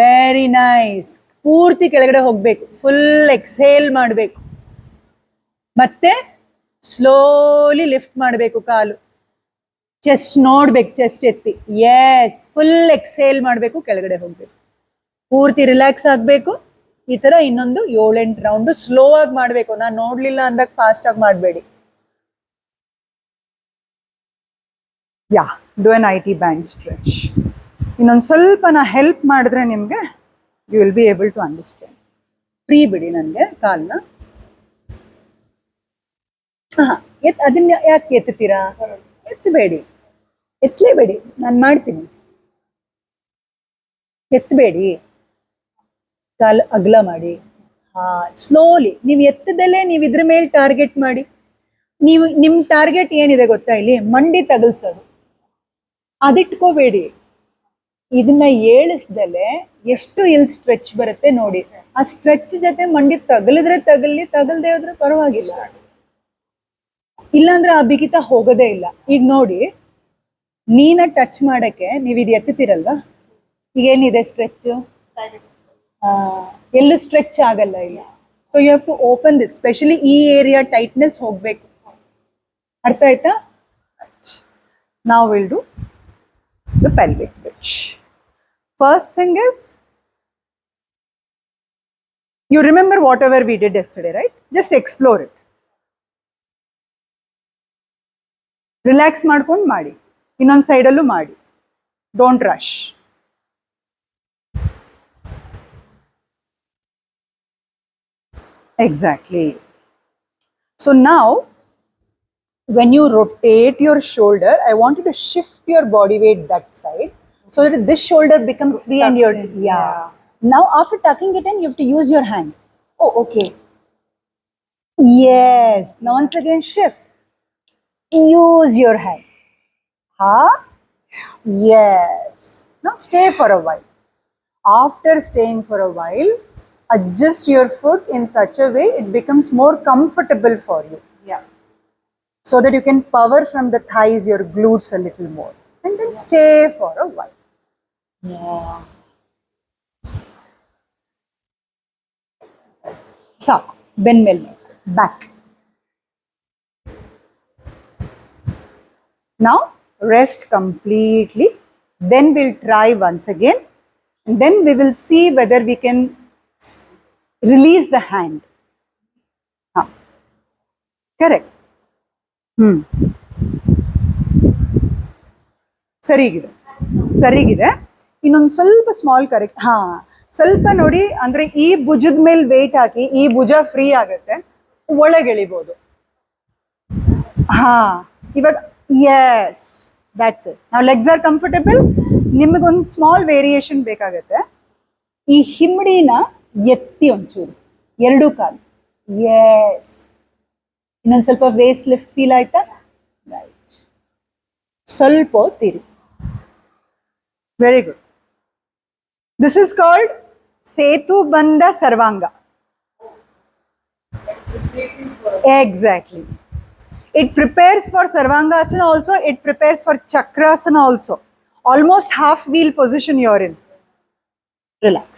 [SPEAKER 1] Very nice. ಪೂರ್ತಿ ಕೆಳಗಡೆ ಹೋಗ್ಬೇಕು. ಫುಲ್ ಎಕ್ಸೇಲ್ ಮಾಡಬೇಕು. ಮತ್ತೆ ಸ್ಲೋಲಿ ಲಿಫ್ಟ್ ಮಾಡಬೇಕು ಕಾಲು. ಚೆಸ್ಟ್ ನೋಡ್ಬೇಕು, ಚೆಸ್ಟ್ ಎತ್ತಿ. ಎಸ್, ಫುಲ್ ಎಕ್ಸೇಲ್ ಮಾಡಬೇಕು, ಕೆಳಗಡೆ ಹೋಗ್ಬೇಕು. ಪೂರ್ತಿ ರಿಲ್ಯಾಕ್ಸ್ ಆಗಬೇಕು. ಈ ತರ ಇನ್ನೊಂದು 7-8 ರೌಂಡ್ ಸ್ಲೋ ಆಗಿ ಮಾಡಬೇಕು. ನಾನು ನೋಡ್ಲಿಲ್ಲ ಅಂದಾಗ ಫಾಸ್ಟ್ ಆಗಿ ಮಾಡಬೇಡಿ. Yeah, do an IT band stretch. ಇನ್ನೊಂದು ಸ್ವಲ್ಪ ನಾ ಹೆಲ್ಪ್ ಮಾಡಿದ್ರೆ ನಿಮಗೆ you will be able to understand. Free ಬಿಡಿ ನನಗೆ ಕಾಲನ್ನ. ಅದನ್ನ ಯಾಕೆ ಎತ್ತುತ್ತೀರಾ? ಎತ್ತಬೇಡಿ. ಎತ್ತಲೇಬೇಡಿ, ನಾನು ಮಾಡ್ತೀನಿ. ಎತ್ತಬೇಡಿ, ಕಾಲು ಅಗಲ ಮಾಡಿ. ಹಾ, ಸ್ಲೋಲಿ. ನೀವು ಎತ್ತದಲ್ಲೇ ನೀವು ಇದ್ರ ಮೇಲೆ ಟಾರ್ಗೆಟ್ ಮಾಡಿ. ನೀವು ನಿಮ್ಮ ಟಾರ್ಗೆಟ್ ಏನಿದೆ ಗೊತ್ತಾ, ಇಲ್ಲಿ ಮಂಡಿ ತಗಲ್ಸೋದು. ಅದಿಟ್ಕೋಬೇಡಿ. ಇದನ್ನ ಏಳಿಸ್ದಲೆ ಎಷ್ಟು ಇಲ್ಲಿ ಸ್ಟ್ರೆಚ್ ಬರುತ್ತೆ ನೋಡಿ. ಆ ಸ್ಟ್ರೆಚ್ ಜೊತೆ ಮಂಡಿ ತಗಲಿದ್ರೆ ತಗಲಿ, ತಗಲ್ದೆ ಹೋದ್ರೆ ಪರವಾಗಿಲ್ಲ. ಇಲ್ಲಾಂದ್ರೆ ಆ ಬಿಗಿತ ಹೋಗೋದೇ ಇಲ್ಲ. ಈಗ ನೋಡಿ, ನೀನ ಟಚ್ ಮಾಡಕ್ಕೆ ನೀವು ಇದು ಎತ್ತುತ್ತೀರಲ್ವಾ, ಈಗ ಏನಿದೆ ಸ್ಟ್ರೆಚ್, ಎಲ್ಲೂ ಸ್ಟ್ರೆಚ್ ಆಗಲ್ಲ ಇಲ್ಲ. So you have to open this, specially ಈ ಏರಿಯಾ ಟೈಟ್ನೆಸ್ ಹೋಗ್ಬೇಕು. ಅರ್ಥ ಆಯ್ತಾ? ನಾವು will do the pelvic bridge. First thing is, you remember whatever we did yesterday, right? Just explore it. Relax ಮಾಡ್ಕೊಂಡು ಮಾಡಿ. ಇನ್ನೊಂದು ಸೈಡಲ್ಲೂ ಮಾಡಿ. Don't rush. Exactly. So now, when you rotate your shoulder, I want you to shift your body weight that side so that this shoulder becomes free and your yeah. Now after tucking it in, you have to use your hand.
[SPEAKER 2] Oh, okay.
[SPEAKER 1] Yes. Now once again shift. Use your hand. Huh? Yes. Now stay for a while. After staying for a while, adjust your foot in such a way it becomes more comfortable for you.
[SPEAKER 2] Yeah.
[SPEAKER 1] So that you can power from the thighs, your glutes a little more. And then stay for a while.
[SPEAKER 2] Yeah.
[SPEAKER 1] Saku. Bend mel. Back. Now rest completely. Then we'll try once again. And then we will see whether we can release the hand. Correct. ಸರಿಗಿದೆ, ಸರಿಗಿದೆ. ಇನ್ನೊಂದು ಸ್ವಲ್ಪ small correct. ಹಾ, ಸ್ವಲ್ಪ ನೋಡಿ, ಅಂದ್ರೆ ಈ ಭುಜದ ಮೇಲೆ wait ಹಾಕಿ ಈ ಭುಜ ಫ್ರೀ ಆಗುತ್ತೆ, ಒಳಗೆಳಿಬಹುದು. ಹಾ, ಇವಾಗ ಎಸ್, ದ್ಯಾಟ್ಸ್ ಇಟ್. ನಾವು ಲೆಗ್ಸ್ ಆರ್ ಕಂಫರ್ಟಬಲ್. ನಿಮಗೊಂದು ಸ್ಮಾಲ್ ವೇರಿಯೇಷನ್ ಬೇಕಾಗತ್ತೆ. ಈ ಹಿಮ್ಮಡಿನ ಎತ್ತಿ ಒಂಚೂರು, ಎರಡೂ ಕಾಲು. ಎಸ್. ಇನ್ನೊಂದು ಸ್ವಲ್ಪ ವೇಸ್ಟ್ ಲಿಫ್ಟ್ ಫೀಲ್ ಆಯ್ತಾ? ರೈಟ್. ಸ್ವಲ್ಪ ತಿರಿ. Very good. This is called setu bandha sarvanga. Exactly. It prepares for Sarvangasana also, it prepares for Chakrasana also. Almost half wheel position you're in. Relax.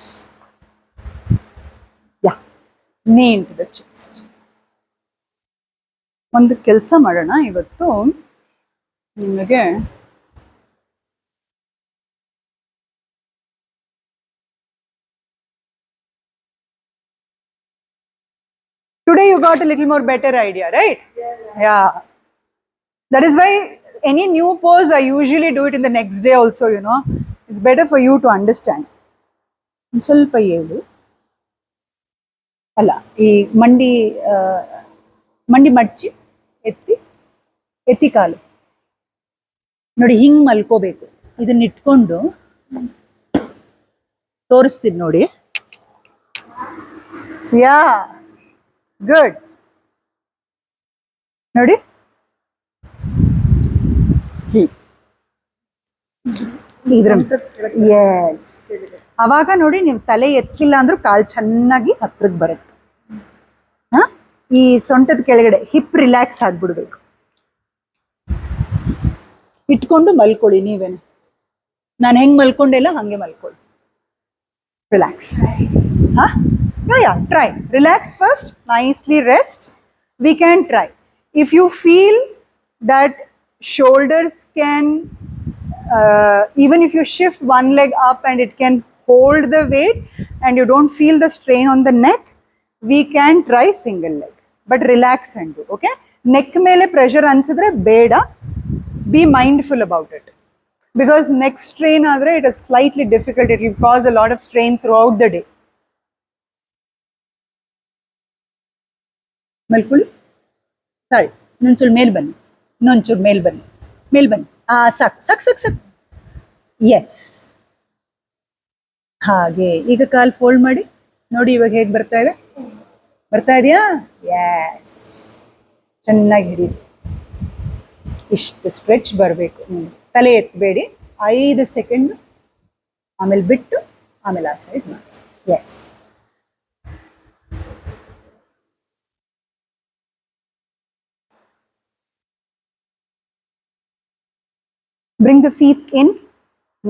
[SPEAKER 1] Yeah. Knee into the chest. ಒಂದು ಕೆಲಸ ಮಾಡೋಣ ಇವತ್ತು ನಿಮಗೆ. Today you got a little more better idea, right? Yeah. That is why any new pose I usually do it in the next day also, you know. It's better for you to understand. ಸ್ವಲ್ಪ ಏಳು ಅಲ್ಲ, ಈ ಮಂಡಿ ಮಡ್ಚಿ ಎತ್ತಿ ಕಾಲು ನೋಡಿ, ಹಿಂಗ್ ಮಲ್ಕೋಬೇಕು. ಇದನ್ನ ಇಟ್ಕೊಂಡು ತೋರಿಸ್ತೀನಿ ನೋಡಿ. ಯಾ, ಗುಡ್. ನೋಡಿ, ಎಸ್. ಅವಾಗ ನೋಡಿ, ನೀವು ತಲೆ ಎತ್ತಿಲ್ಲ ಅಂದ್ರೂ ಕಾಲು ಚೆನ್ನಾಗಿ ಹತ್ರಕ್ಕೆ ಬರುತ್ತೆ. ಹಾ, ಈ ಸೊಂಟದ ಕೆಳಗಡೆ ಹಿಪ್ ರಿಲ್ಯಾಕ್ಸ್ ಆಗ್ಬಿಡ್ಬೇಕು. ಇಟ್ಕೊಂಡು ಮಲ್ಕೊಳ್ಳಿ ನೀವೇನು. ನಾನು ಹೆಂಗೆ ಮಲ್ಕೊಂಡೆಲ್ಲ ಹಂಗೆ ಮಲ್ಕೊಳ್ಳಿ. ರಿಲ್ಯಾಕ್ಸ್. ಹಾ, yeah, try. Relax first, nicely rest. We can try. If you feel that shoulders can, even if you shift one leg up and it can hold the weight and you don't feel the strain on the neck, we can try single leg. But relax and do, okay? Neck mele pressure ansidre beda. Be mindful about it. Because neck strain adre it is slightly difficult. It will cause a lot of strain throughout the day. Malkuli? Sorry. Nonchur mel bani. Nonchur mel bani. Mel bani. ಸಾಕು ಸಾಕು ಸಾಕು ಸಾಕು. S. ಹಾಗೆ ಈಗ ಕಾಲ್ fold ಮಾಡಿ ನೋಡಿ, ಇವಾಗ ಹೇಗೆ ಬರ್ತಾ ಇದೆ, ಬರ್ತಾ ಇದೆಯಾ? ಎಸ್, ಚೆನ್ನಾಗಿ ಹಿಡೀರಿ. ಇಷ್ಟು ಸ್ಟ್ರೆಚ್ ಬರಬೇಕು. ತಲೆ ಎತ್ತಬೇಡಿ, 5 ಸೆಕೆಂಡ್, ಆಮೇಲೆ ಬಿಟ್ಟು ಆಮೇಲೆ ಆ ಸೈಡ್ ಮಾಡಿಸಿ. S. Bring the feet in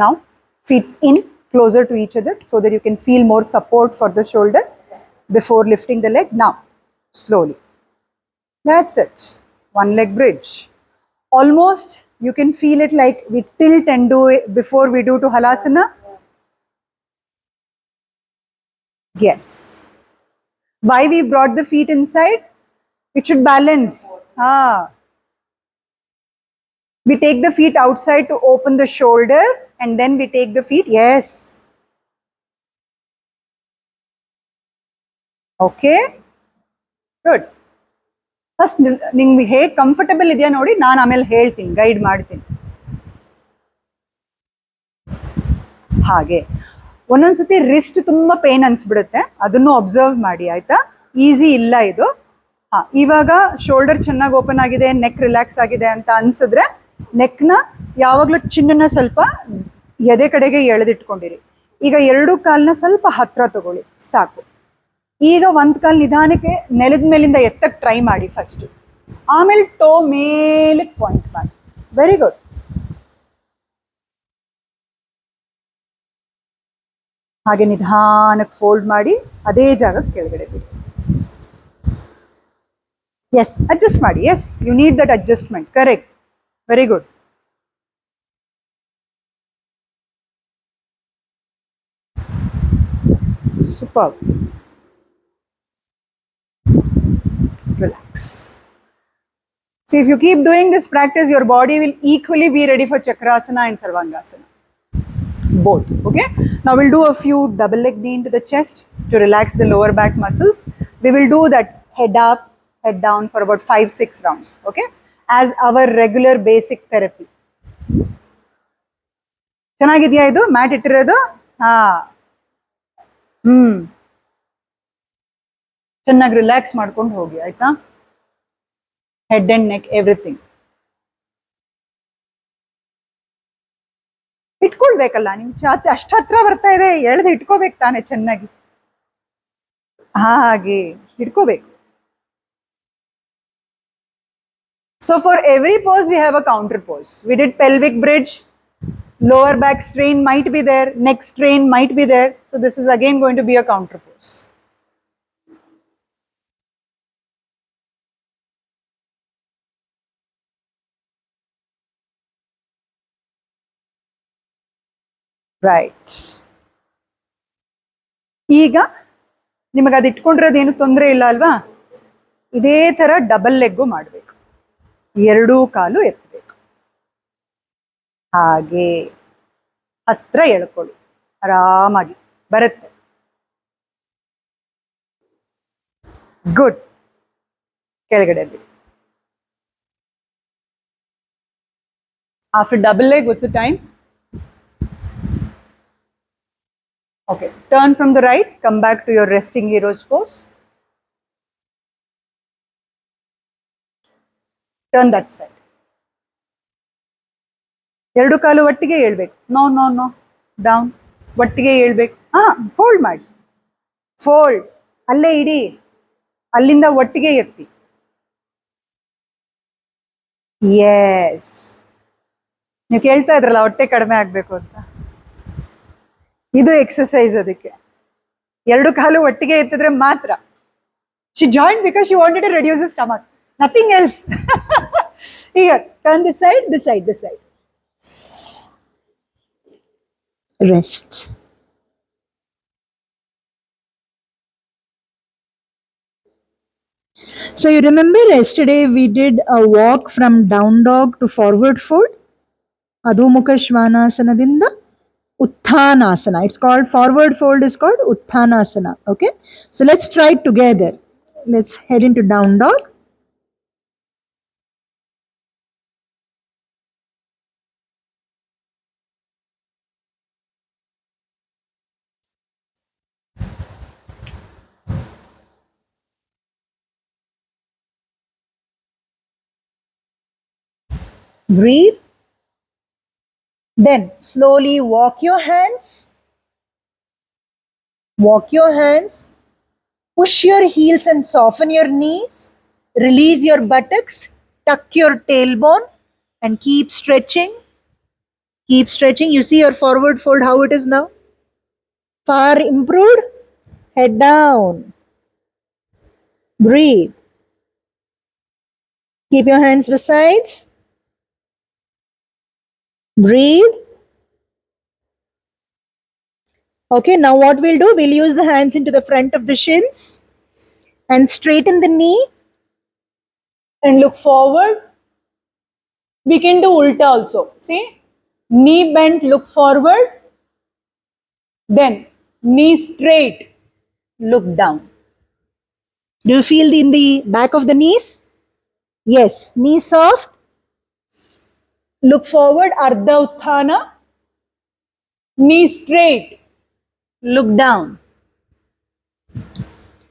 [SPEAKER 1] now, feet in closer to each other so that you can feel more support for the shoulder before lifting the leg. Now, slowly. That's it. One leg bridge. Almost you can feel it like we tilt and do it before we do to Halasana. Yes. Why we brought the feet inside? It should balance. We take the feet outside to open the shoulder and then we take the feet. Yes. Okay. Good. First, ನಿಮ್ಗೆ ಹೇಗೆ comfortable ಇದೆಯಾ ನೋಡಿ, ನಾನು ಆಮೇಲೆ ಹೇಳ್ತೀನಿ, guide ಮಾಡ್ತೀನಿ. ಹಾಗೆ ಒಂದೊಂದ್ಸತಿ wrist ತುಂಬಾ ಪೇನ್ ಅನ್ಸ್ಬಿಡುತ್ತೆ, ಅದನ್ನು ಅಬ್ಸರ್ವ್ ಮಾಡಿ ಆಯ್ತಾ. ಈಸಿ ಇಲ್ಲ ಇದು. ಇವಾಗ ಶೋಲ್ಡರ್ ಚೆನ್ನಾಗಿ ಓಪನ್ ಆಗಿದೆ, ನೆಕ್ ರಿಲ್ಯಾಕ್ಸ್ ಆಗಿದೆ ಅಂತ ಅನ್ಸಿದ್ರೆ ನೆಕ್ನ ಯಾವಾಗಲೂ ಚಿನ್ನನ ಸ್ವಲ್ಪ ಎದೆ ಕಡೆಗೆ ಎಳೆದಿಟ್ಕೊಂಡಿರಿ. ಈಗ 2 ಕಾಲನ್ನ ಸ್ವಲ್ಪ ಹತ್ರ ತಗೊಳ್ಳಿ, ಸಾಕು. ಈಗ ಒಂದು ಕಾಲು ನಿಧಾನಕ್ಕೆ ನೆಲದ ಮೇಲಿಂದ ಎತ್ತಕ್ಕೆ ಟ್ರೈ ಮಾಡಿ ಫಸ್ಟ್, ಆಮೇಲೆ ಟೋ ಮೇಲೆ ಪಾಯಿಂಟ್ ಮಾಡಿ. Very good. ಹಾಗೆ ನಿಧಾನಕ್ಕೆ ಫೋಲ್ಡ್ ಮಾಡಿ ಅದೇ ಜಾಗಕ್ಕೆ ಕೆಳಗಡೆ ಬಿಡಿ. ಎಸ್, ಅಡ್ಜಸ್ಟ್ ಮಾಡಿ. Yes, you need that adjustment. Correct. Very good. Superb. Relax. So if you keep doing this practice, your body will equally be ready for Chakrasana and Sarvangasana. Both. Okay. Now we'll do a few double leg knee into the chest to relax the lower back muscles. We will do that head up, head down for about 5-6 rounds. Okay. As our regular basic therapy. ಚೆನ್ನಾಗಿದೆಯಾ ಇದು mat ಇಟ್ಟಿರೋದು? ಚೆನ್ನಾಗಿ relax ಮಾಡ್ಕೊಂಡು ಹೋಗಿ ಆಯ್ತಾ. Head and neck everything ಇಟ್ಕೊಳ್ಬೇಕಲ್ಲ ನೀವು. ಅಷ್ಟು ಹತ್ರ ಬರ್ತಾ ಇದೆ, ಎಳೆದು ಇಟ್ಕೋಬೇಕು ತಾನೆ ಚೆನ್ನಾಗಿ. ಹಾಗೆ ಇಟ್ಕೋಬೇಕು. So for every pose we have a counter pose. We did pelvic bridge, lower back strain might be there, neck strain might be there. So this is again going to be a counter pose. Right. ಈಗ ನಿಮಗೆ ಅದು ಇಟ್ಕೊಂಡಿರೋದೇನು ತೊಂದರೆ ಇಲ್ಲ ಅಲ್ವಾ? ಇದೇ ತರ double leg ಮಾಡಬೇಕು. 2 ಕಾಲು ಎತ್ತಬೇಕು. ಹಾಗೆ ಹತ್ರ ಎಳ್ಕೊಳ್ಳಿ, ಆರಾಮಾಗಿ ಬರುತ್ತೆ. ಗುಡ್. ಕೆಳಗಡೆ ಬಿಡಿ. After double leg, what's the time? Okay, turn from the right, come back to your resting hero's pose. Turn that side. 2 ಕಾಲು ಒಟ್ಟಿಗೆ ಏಳ್ಬೇಕು. No no no, down. ಒಟ್ಟಿಗೆ ಏಳ್ಬೇಕು. ಫೋಲ್ಡ್ ಮಾಡಿ. ಫೋಲ್ಡ್, ಅಲ್ಲೇ ಇಡಿ, ಅಲ್ಲಿಂದ ಒಟ್ಟಿಗೆ ಎತ್ತಿ. ಎಸ್. ನೀವು ಕೇಳ್ತಾ ಇದ್ರಲ್ಲ ಹೊಟ್ಟೆ ಕಡಿಮೆ ಆಗ್ಬೇಕು ಅಂತ, ಇದು ಎಕ್ಸರ್ಸೈಸ್ ಅದಕ್ಕೆ. 2 ಕಾಲು ಒಟ್ಟಿಗೆ ಎತ್ತಿದ್ರೆ ಮಾತ್ರ. She joined because she wanted to reduce the stomach. Nothing else. Here, turn this side, this side, this side. Rest. So you remember yesterday we did a walk from down dog to forward fold? Adhomukha Svanasanaದಿಂದ Uttanasana. It's called forward fold is called Uttanasana. Okay. So let's try it together. Let's head into down dog. Breathe. Then slowly walk your hands. Walk your hands. Push your heels and soften your knees. Release your buttocks. Tuck your tailbone and keep stretching. Keep stretching. You see your forward fold, how it is now? Far improved. Head down. Breathe. Keep your hands besides. Breathe. Okay, now what we'll do, we'll use the hands into the front of the shins and straighten the knee and look forward. We can do ulta also. See, knee bent, look forward. Then knee straight, look down. Do you feel in the back of the knees? Yes, knee soft. Look forward, Ardha Utthana. Knee straight, look down.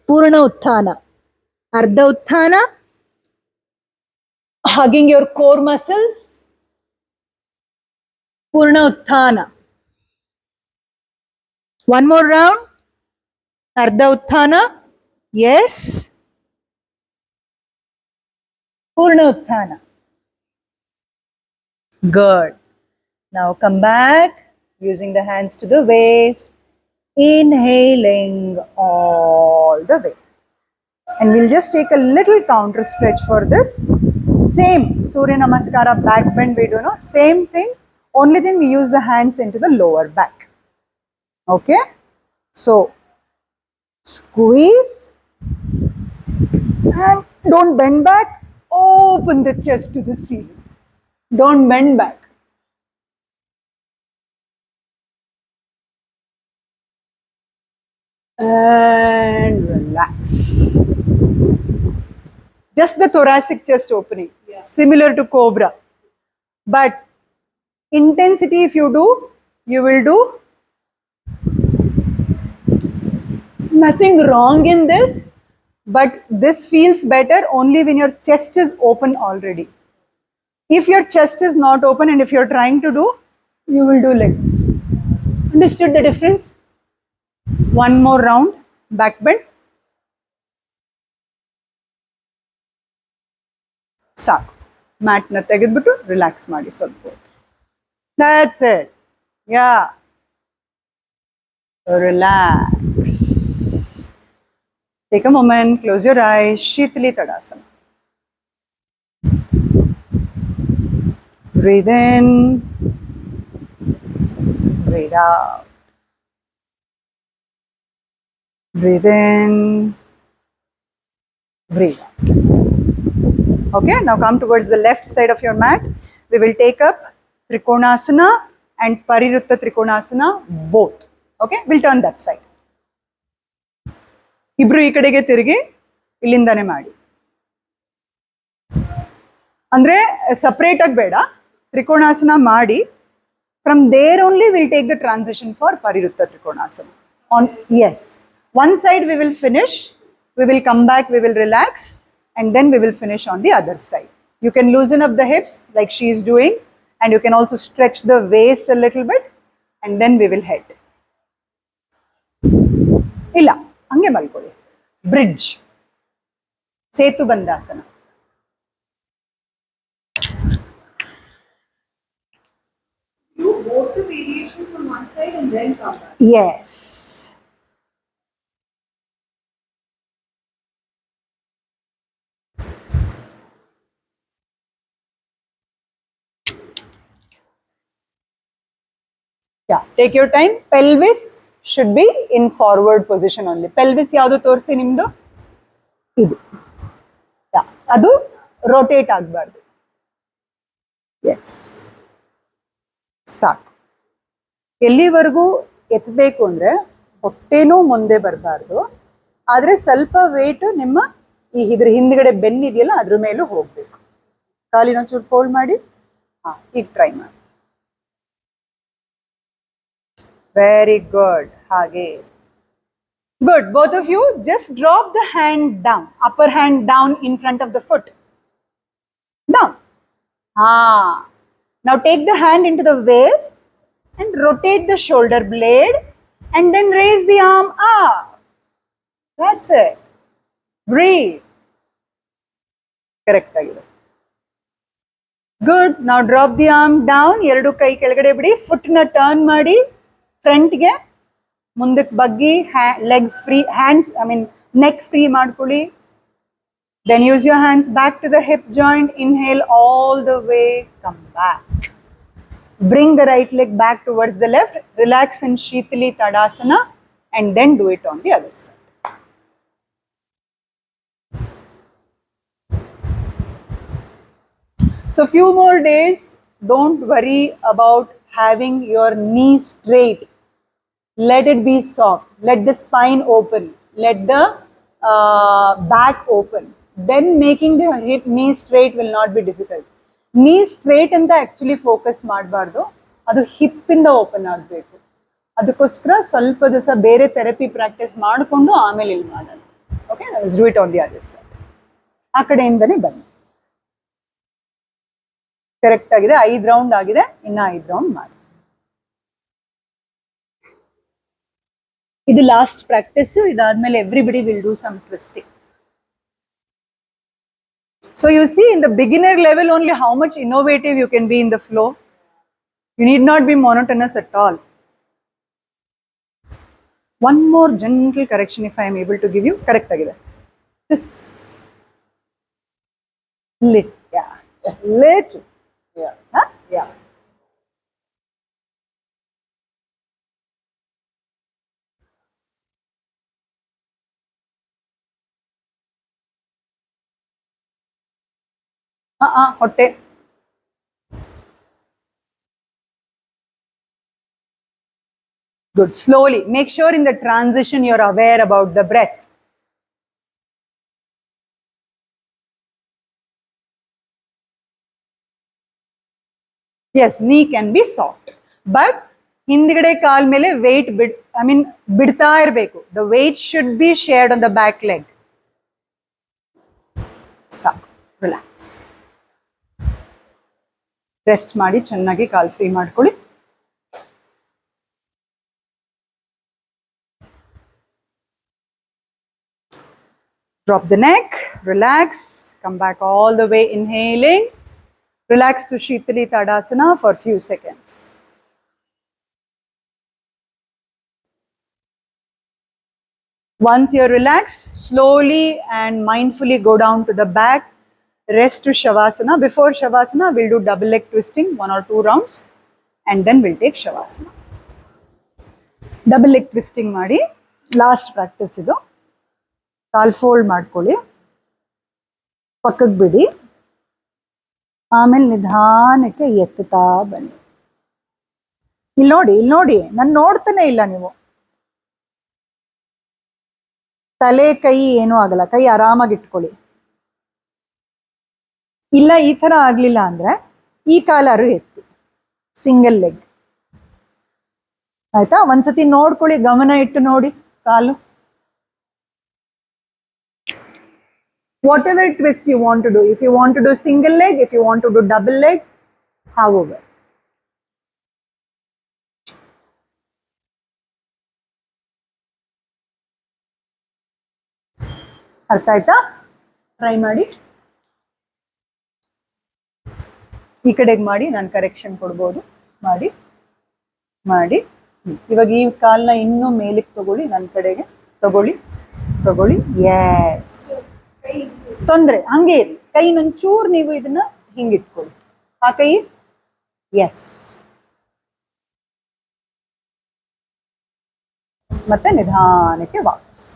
[SPEAKER 1] Purna Utthana. Ardha Utthana. Hugging your core muscles. Purna Utthana. One more round. Ardha Utthana. Yes. Purna Utthana. Good. Now come back using the hands to the waist. Inhaling all the way. And we'll just take a little counter stretch for this. Same Surya Namaskara back bend we do, no? Same thing. Only thing we use the hands into the lower back. Okay? So, squeeze. And don't bend back. Open the chest to the ceiling. Don't bend back. And relax. Just the thoracic chest opening, similar to cobra. But intensity, if you do, you will do nothing wrong in this, but this feels better only when your chest is open already. If your chest is not open and if you're trying to do, you will do like this. Understood the difference? One more round, back bend. ಸಾಕು ಮ್ಯಾಟ್ನ ತೆಗೆದ್ಬಿಟ್ಟು relax ಮಾಡಿ ಸ್ವಲ್ಪ. That's it. Yeah. Relax. Take a moment, close your eyes. Shitali Tadasana. Breathe in. Breathe out. Breathe in. Breathe out. Okay, now come towards the left side of your mat. We will take up Trikonasana and Parirutta Trikonasana both. Okay, we'll turn that side. Ibru ee kadege tirigi illindane ಮಾಡಿ. ಅಂದ್ರೆ separate ಆಗಿ ಬೇಡ, Trikonasana ಮಾಡಿ. From there only we'll take the transition for Parirutta Trikonasana. On yes, one side we will finish, we will come back, we will relax. And then we will finish on the other side. You can loosen up the hips like she is doing, and you can also stretch the waist a little bit, and then we will head. Illa, hange malkoli. Bridge. Setu Bandhasana.
[SPEAKER 2] Do both the variations from one side and then come back.
[SPEAKER 1] Yes. Yeah, take your time. Pelvis should be in forward position only. Pelvis ಯಾವುದು ತೋರಿಸಿ ನಿಮ್ದು ಇದು. Yeah, ಅದು rotate ಆಗಬಾರ್ದು. Yes. ಸಾಕು. ಎಲ್ಲಿವರೆಗೂ ಎತ್ತಬೇಕು ಅಂದ್ರೆ ಹೊಟ್ಟೆನೂ ಮುಂದೆ ಬರಬಾರ್ದು, ಆದರೆ ಸ್ವಲ್ಪ ವೇಟ್ ನಿಮ್ಮ ಇದ್ರ ಹಿಂದ್ಗಡೆ ಬೆನ್ನಿದೆಯಲ್ಲ ಅದ್ರ ಮೇಲೂ ಹೋಗ್ಬೇಕು. ಕಾಲಿನ ಚೂರು ಫೋಲ್ಡ್ ಮಾಡಿ. ಈಗ ಟ್ರೈ ಮಾಡಿ. Very good. Hage. Good. Both of you just drop the hand down. Upper hand down in front of the foot. Down. Now take the hand into the waist and rotate the shoulder blade and then raise the arm up. That's it. Breathe. Correct agide. Good. Now drop the arm down. ಎರಡು ಕೈ ಕೆಳಗಡೆ ಬಿಡಿ. Foot ನ turn ಮಾಡಿ front ಗೆ ಮುಂದಕ್ಕೆ ಬಗ್ಗಿ legs free, hands, neck free ಮಾಡ್ಕೊಳ್ಳಿ. Then use your hands back to the hip joint. Inhale all the way. Come back. Bring the right leg back towards the left. Relax in Shitali Tadasana and then do it on the other side. So few more days. Don't worry about having your knee straight. Let it be soft. Let the spine open. Let the back open. Then making the hip knee straight will not be difficult. Knee straight ಅಂತ actually focus ಮಾಡಬಾರ್ದು, ಅದು hip ಇಂದ open ಆಗಬೇಕು. ಅದಕ್ಕೋಸ್ಕರ ಸ್ವಲ್ಪ ದಿವಸ ಬೇರೆ therapy practice ಮಾಡಿಕೊಂಡು ಆಮೇಲೆ ಇಲ್ಲಿ ಮಾಡೋಣ. Okay, do it on the other side. ಆ ಕಡೆಯಿಂದನೇ ಬನ್ನಿ. ಕರೆಕ್ಟ್ ಆಗಿದೆ. 5 ರೌಂಡ್ ಆಗಿದೆ, ಇನ್ನ 5 ರೌಂಡ್ ಮಾಡಿ. ಇದು ಲಾಸ್ಟ್ ಪ್ರಾಕ್ಟೀಸ್. ಇದಾದ್ಮೇಲೆ everybody will do some twisting. So you see, in the beginner level only how much innovative you can be in the flow. You need not be monotonous at all. One more gentle correction if I am able to give you. Correct agide. This lit, yeah, lit, yeah, huh? Yeah. ಹೊಟ್ಟೆ. Good. Slowly. Make sure in the transition you're aware about the breath. Yes, knee can be soft, but ಹಿಂದ್ಗಡೆ ಕಾಲ್ ಮೇಲೆ weight ಬಿಡ್ತಾ ಇರಬೇಕು. The weight should be shared on the back leg. ಸಾಕು. Relax. Rest ಮಾಡಿ ಚೆನ್ನಾಗಿ ಕಾಲ್ free ಮಾಡ್ಕೊಳ್ಳಿ. Drop the neck, relax, come back all the way, inhaling. Relax to Shitali Tadasana for a few seconds. Once you're relaxed, slowly and mindfully go down to the back. Rest to Shavasana. Before Shavasana, we'll do double leg twisting, 1 or 2 rounds, and then we'll take Shavasana. Double leg twisting ಮಾಡಿ. Last practice ಇದು. ಕಾಲ್ fold ಮಾಡ್ಕೊಳ್ಳಿ, ಪಕ್ಕಕ್ಕೆ ಬಿಡಿ, ಆಮೇಲೆ ನಿಧಾನಕ್ಕೆ ಎತ್ತುತ್ತಾ ಬನ್ನಿ. ಇಲ್ಲಿ ನೋಡಿ, ನಾನು ನೋಡ್ತಾನೆ ಇಲ್ಲ ನೀವು. ತಲೆ ಕೈ ಏನೂ ಆಗಲ್ಲ, ಕೈ ಆರಾಮಾಗಿ ಇಟ್ಕೊಳ್ಳಿ. ಇಲ್ಲ ಈ ತರ ಆಗ್ಲಿಲ್ಲ ಅಂದ್ರೆ ಈ ಕಾಲಾರು ಎತ್ತಿ, ಸಿಂಗಲ್ ಲೆಗ್. ಆಯ್ತಾ? ಒಂದ್ಸತಿ ನೋಡ್ಕೊಳ್ಳಿ, ಗಮನ ಇಟ್ಟು ನೋಡಿ ಕಾಲು. Whatever twist you want to do, if you want to do single leg, if you want to do double leg, however. ಅರ್ಥ ಆಯ್ತಾ? ಟ್ರೈ ಮಾಡಿ. ಈ ಕಡೆಗೆ ಮಾಡಿ, ನಾನು ಕರೆಕ್ಷನ್ ಕೊಡ್ಬೋದು. ಮಾಡಿ. ಇವಾಗ ಈ ಕಾಲ್ನ ಇನ್ನೂ ಮೇಲಕ್ಕೆ ತಗೊಳ್ಳಿ, ನನ್ನ ಕಡೆಗೆ ತಗೊಳ್ಳಿ. ಎಸ್, ತೊಂದ್ರೆ ಹಂಗೆ ಇರಿ. ಕೈ ಒಂಚೂರು ನೀವು ಇದನ್ನ ಹಿಂಗಿಟ್ಕೊಳ್ಳಿ. ಆ ಕೈ, ಎಸ್. ಮತ್ತೆ ನಿಧಾನಕ್ಕೆ ವಾಪಸ್.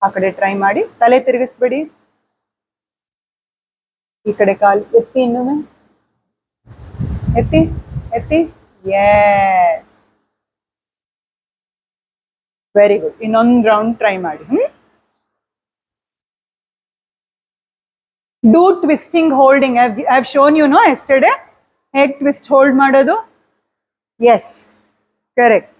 [SPEAKER 1] ಆ ಕಡೆ ಟ್ರೈ ಮಾಡಿ. ತಲೆ ತಿರುಗಿಸ್ಬೇಡಿ. ಈ ಕಡೆ ಕಾಲು ಎತ್ತಿ, ಇನ್ನೊಮ್ಮೆ ಎತ್ತಿ. Yes, very good. ಇನ್ನೊಂದು ರೌಂಡ್ ಟ್ರೈ ಮಾಡಿ. Do twisting holding. I have shown you know yesterday ಹೇಗೆ ಟ್ವಿಸ್ಟ್ ಹೋಲ್ಡ್ ಮಾಡೋದು. Yes, correct.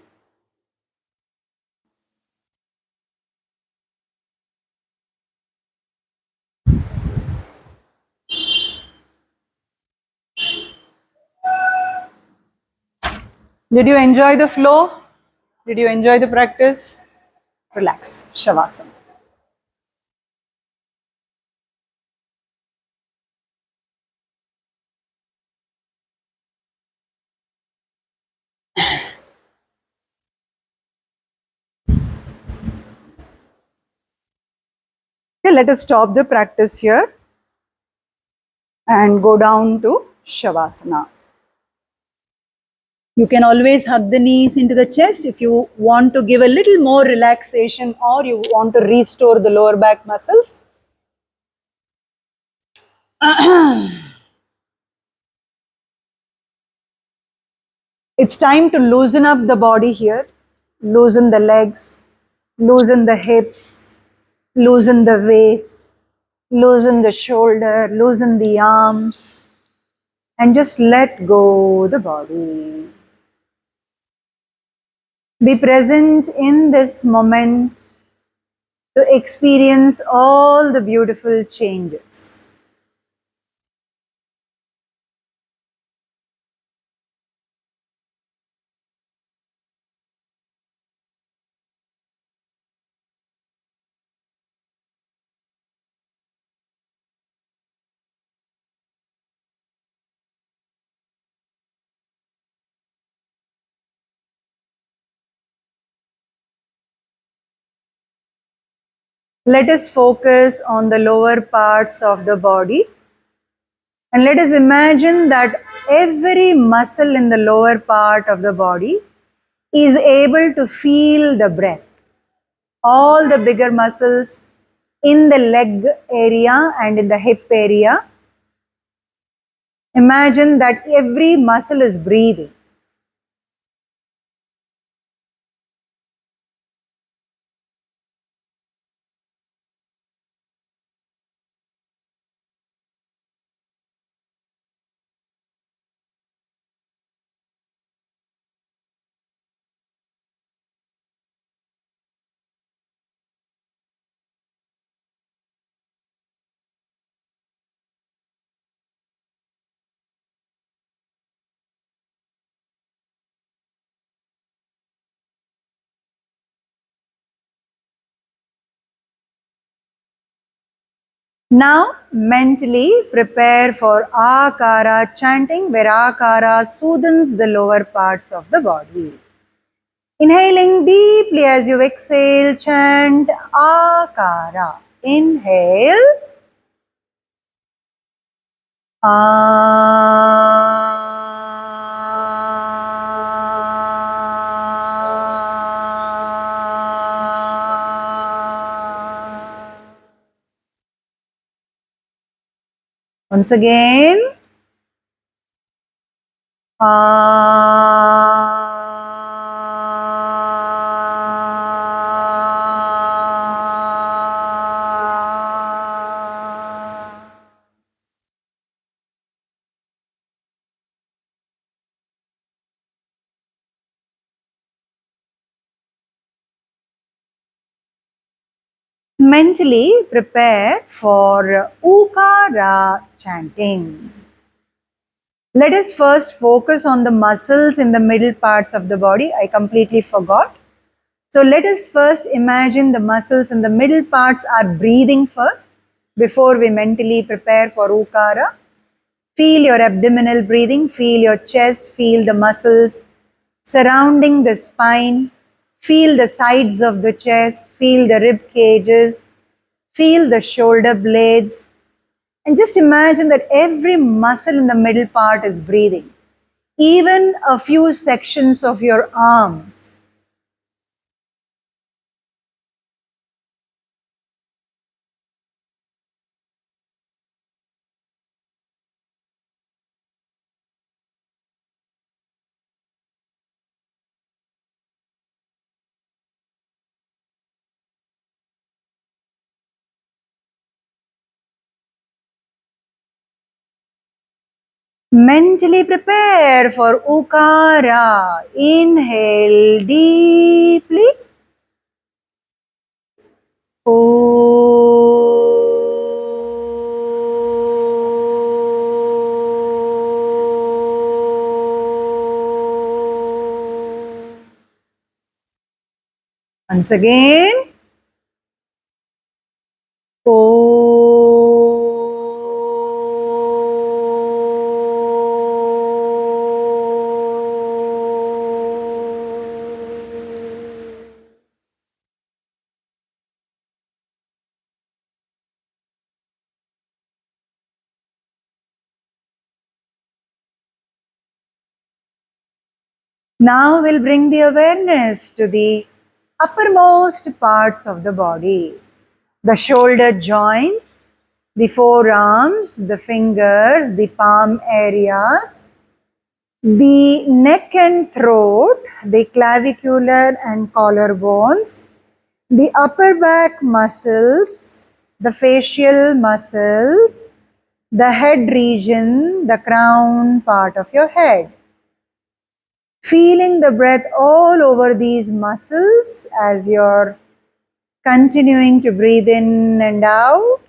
[SPEAKER 1] Did you enjoy the flow? Did you enjoy the practice? Relax, Shavasana. Okay, let us stop the practice here and go down to Shavasana. You can always hug the knees into the chest if you want to give a little more relaxation or you want to restore the lower back muscles. It's time to loosen up the body here. Loosen the legs, loosen the hips, loosen the waist, loosen the shoulder, loosen the arms, and just let go the body. Be present in this moment to experience all the beautiful changes. Let us focus on the lower parts of the body and let us imagine that every muscle in the lower part of the body is able to feel the breath. All the bigger muscles in the leg area and in the hip area. Imagine that every muscle is breathing. Now, mentally prepare for Akara chanting, where Akara soothes the lower parts of the body. Inhaling deeply as you exhale, chant Akara. Inhale. Once again. Mentally prepare for Ukara chanting. Let us first focus on the muscles in the middle parts of the body. I completely forgot. So let us first imagine the muscles in the middle parts are breathing first before we mentally prepare for Ukara. Feel your abdominal breathing, feel your chest, feel the muscles surrounding the spine, feel the sides of the chest, feel the rib cages, feel the shoulder blades, and just imagine that every muscle in the middle part is breathing. Even a few sections of your arms. Mentally prepare for Ukara. Inhale deeply. Once again. Now we'll bring the awareness to the uppermost parts of the body. The shoulder joints, the forearms, the fingers, the palm areas, the neck and throat, the clavicular and collarbones, the upper back muscles, the facial muscles, the head region, the crown part of your head. Feeling the breath all over these muscles as you're continuing to breathe in and out.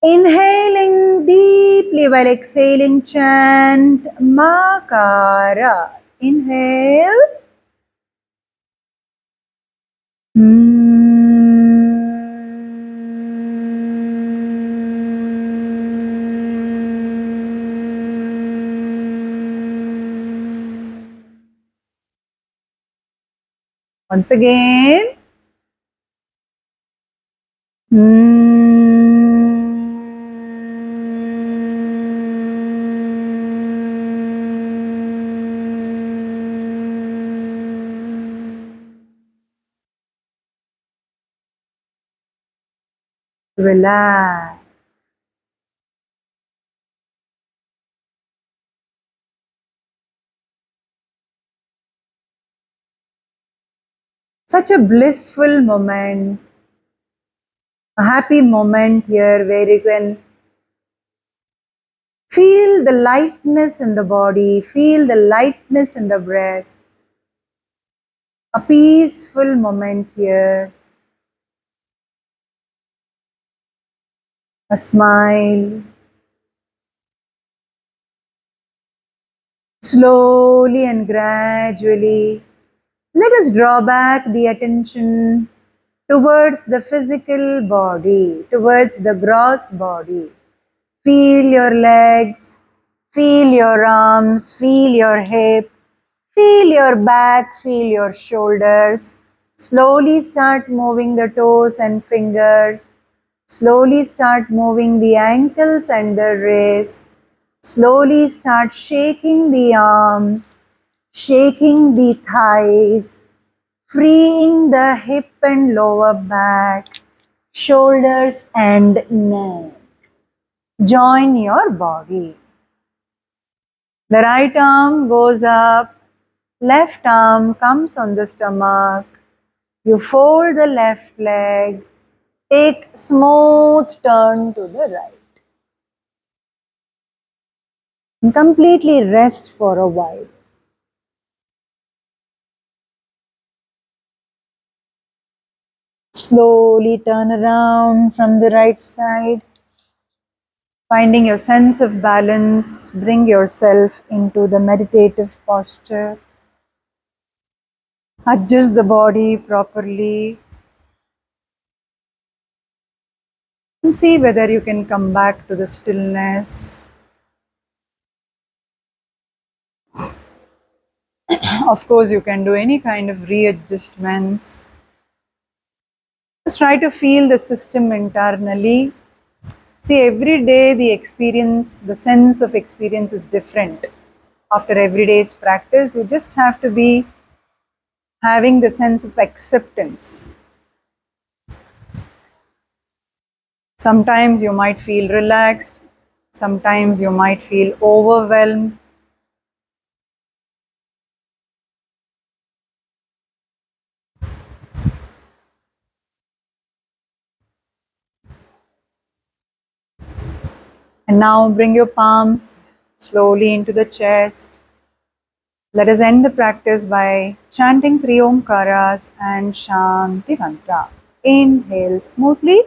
[SPEAKER 1] Inhaling deeply while exhaling, chant Makara. Inhale. Once again. Relax. Such a blissful moment, a happy moment here where you can feel the lightness in the body, feel the lightness in the breath. A peaceful moment here. A smile. Slowly and gradually, let us draw back the attention towards the physical body, towards the gross body. Feel your legs, feel your arms, feel your hip, feel your back, feel your shoulders. Slowly start moving the toes and fingers. Slowly start moving the ankles and the wrist. Slowly start shaking the arms, shaking the thighs, freeing the hip and lower back, shoulders and neck. Join your body. The right arm goes up, left arm comes on the stomach. You fold the left leg, take smooth turn to the right. And completely rest for a while. Slowly turn around from the right side. Finding your sense of balance, bring yourself into the meditative posture. Adjust the body properly. And see whether you can come back to the stillness. Of course, you can do any kind of readjustments. Just try to feel the system internally. See, every day the experience, the sense of experience is different. After every day's practice, you just have to be having the sense of acceptance. Sometimes you might feel relaxed, sometimes you might feel overwhelmed. And now bring your palms slowly into the chest. Let us end the practice by chanting 3 Omkaras and Shanti Mantra. Inhale smoothly.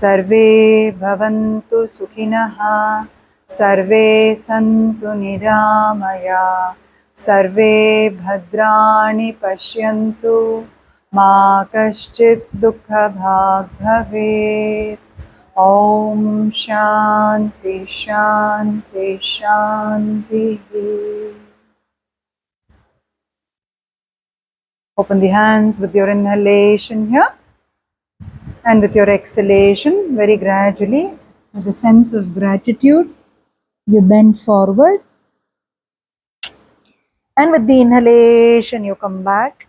[SPEAKER 1] सर्वे भवन्तु सुखिनः सर्वे सन्तु निरामया सर्वे भद्राणि पश्यन्तु मा कश्चित् दुःखभाग् भवेत् ॐ शान्ति शान्ति शान्तिः. Open the hands with your inhalation here and with your exhalation very gradually with a sense of gratitude. You bend forward and with the inhalation you come back.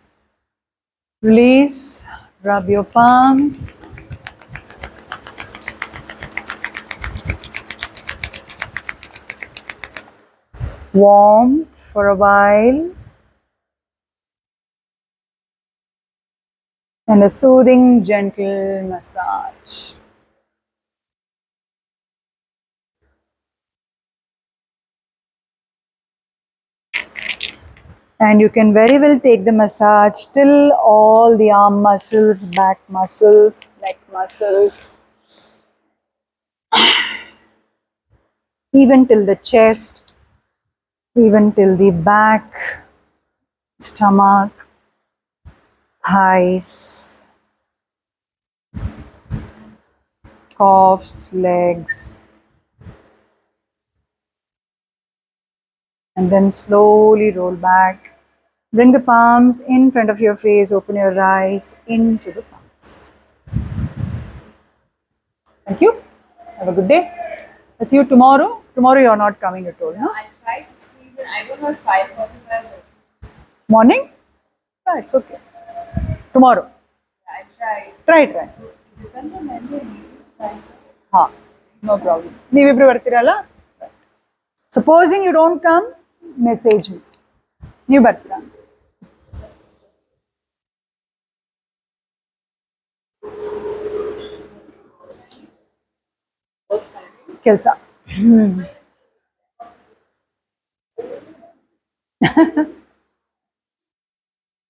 [SPEAKER 1] Release, rub your palms. Warmth for a while. And a soothing, gentle massage. And you can very well take the massage till all the arm muscles, back muscles, neck muscles, even till the chest, even till the back, stomach, thighs, calves, legs. And then slowly roll back. Bring the palms in front of your face, open your eyes into the palms. Thank you. Have a good day. I'll see you tomorrow. Tomorrow you're not coming at all, no?
[SPEAKER 2] I tried to squeeze in. I don't know if 5:45.
[SPEAKER 1] Morning? Yeah, it's okay. Tomorrow.
[SPEAKER 2] I tried.
[SPEAKER 1] Try.
[SPEAKER 2] It depends on when they leave.
[SPEAKER 1] Ha, no problem. ನೀವಿಬ್ರು ಬರ್ತೀರಲ್ಲ? Supposing you don't come, message me. ನೀವು ಬರ್ತೀರಾ? ಕೆಲಸ.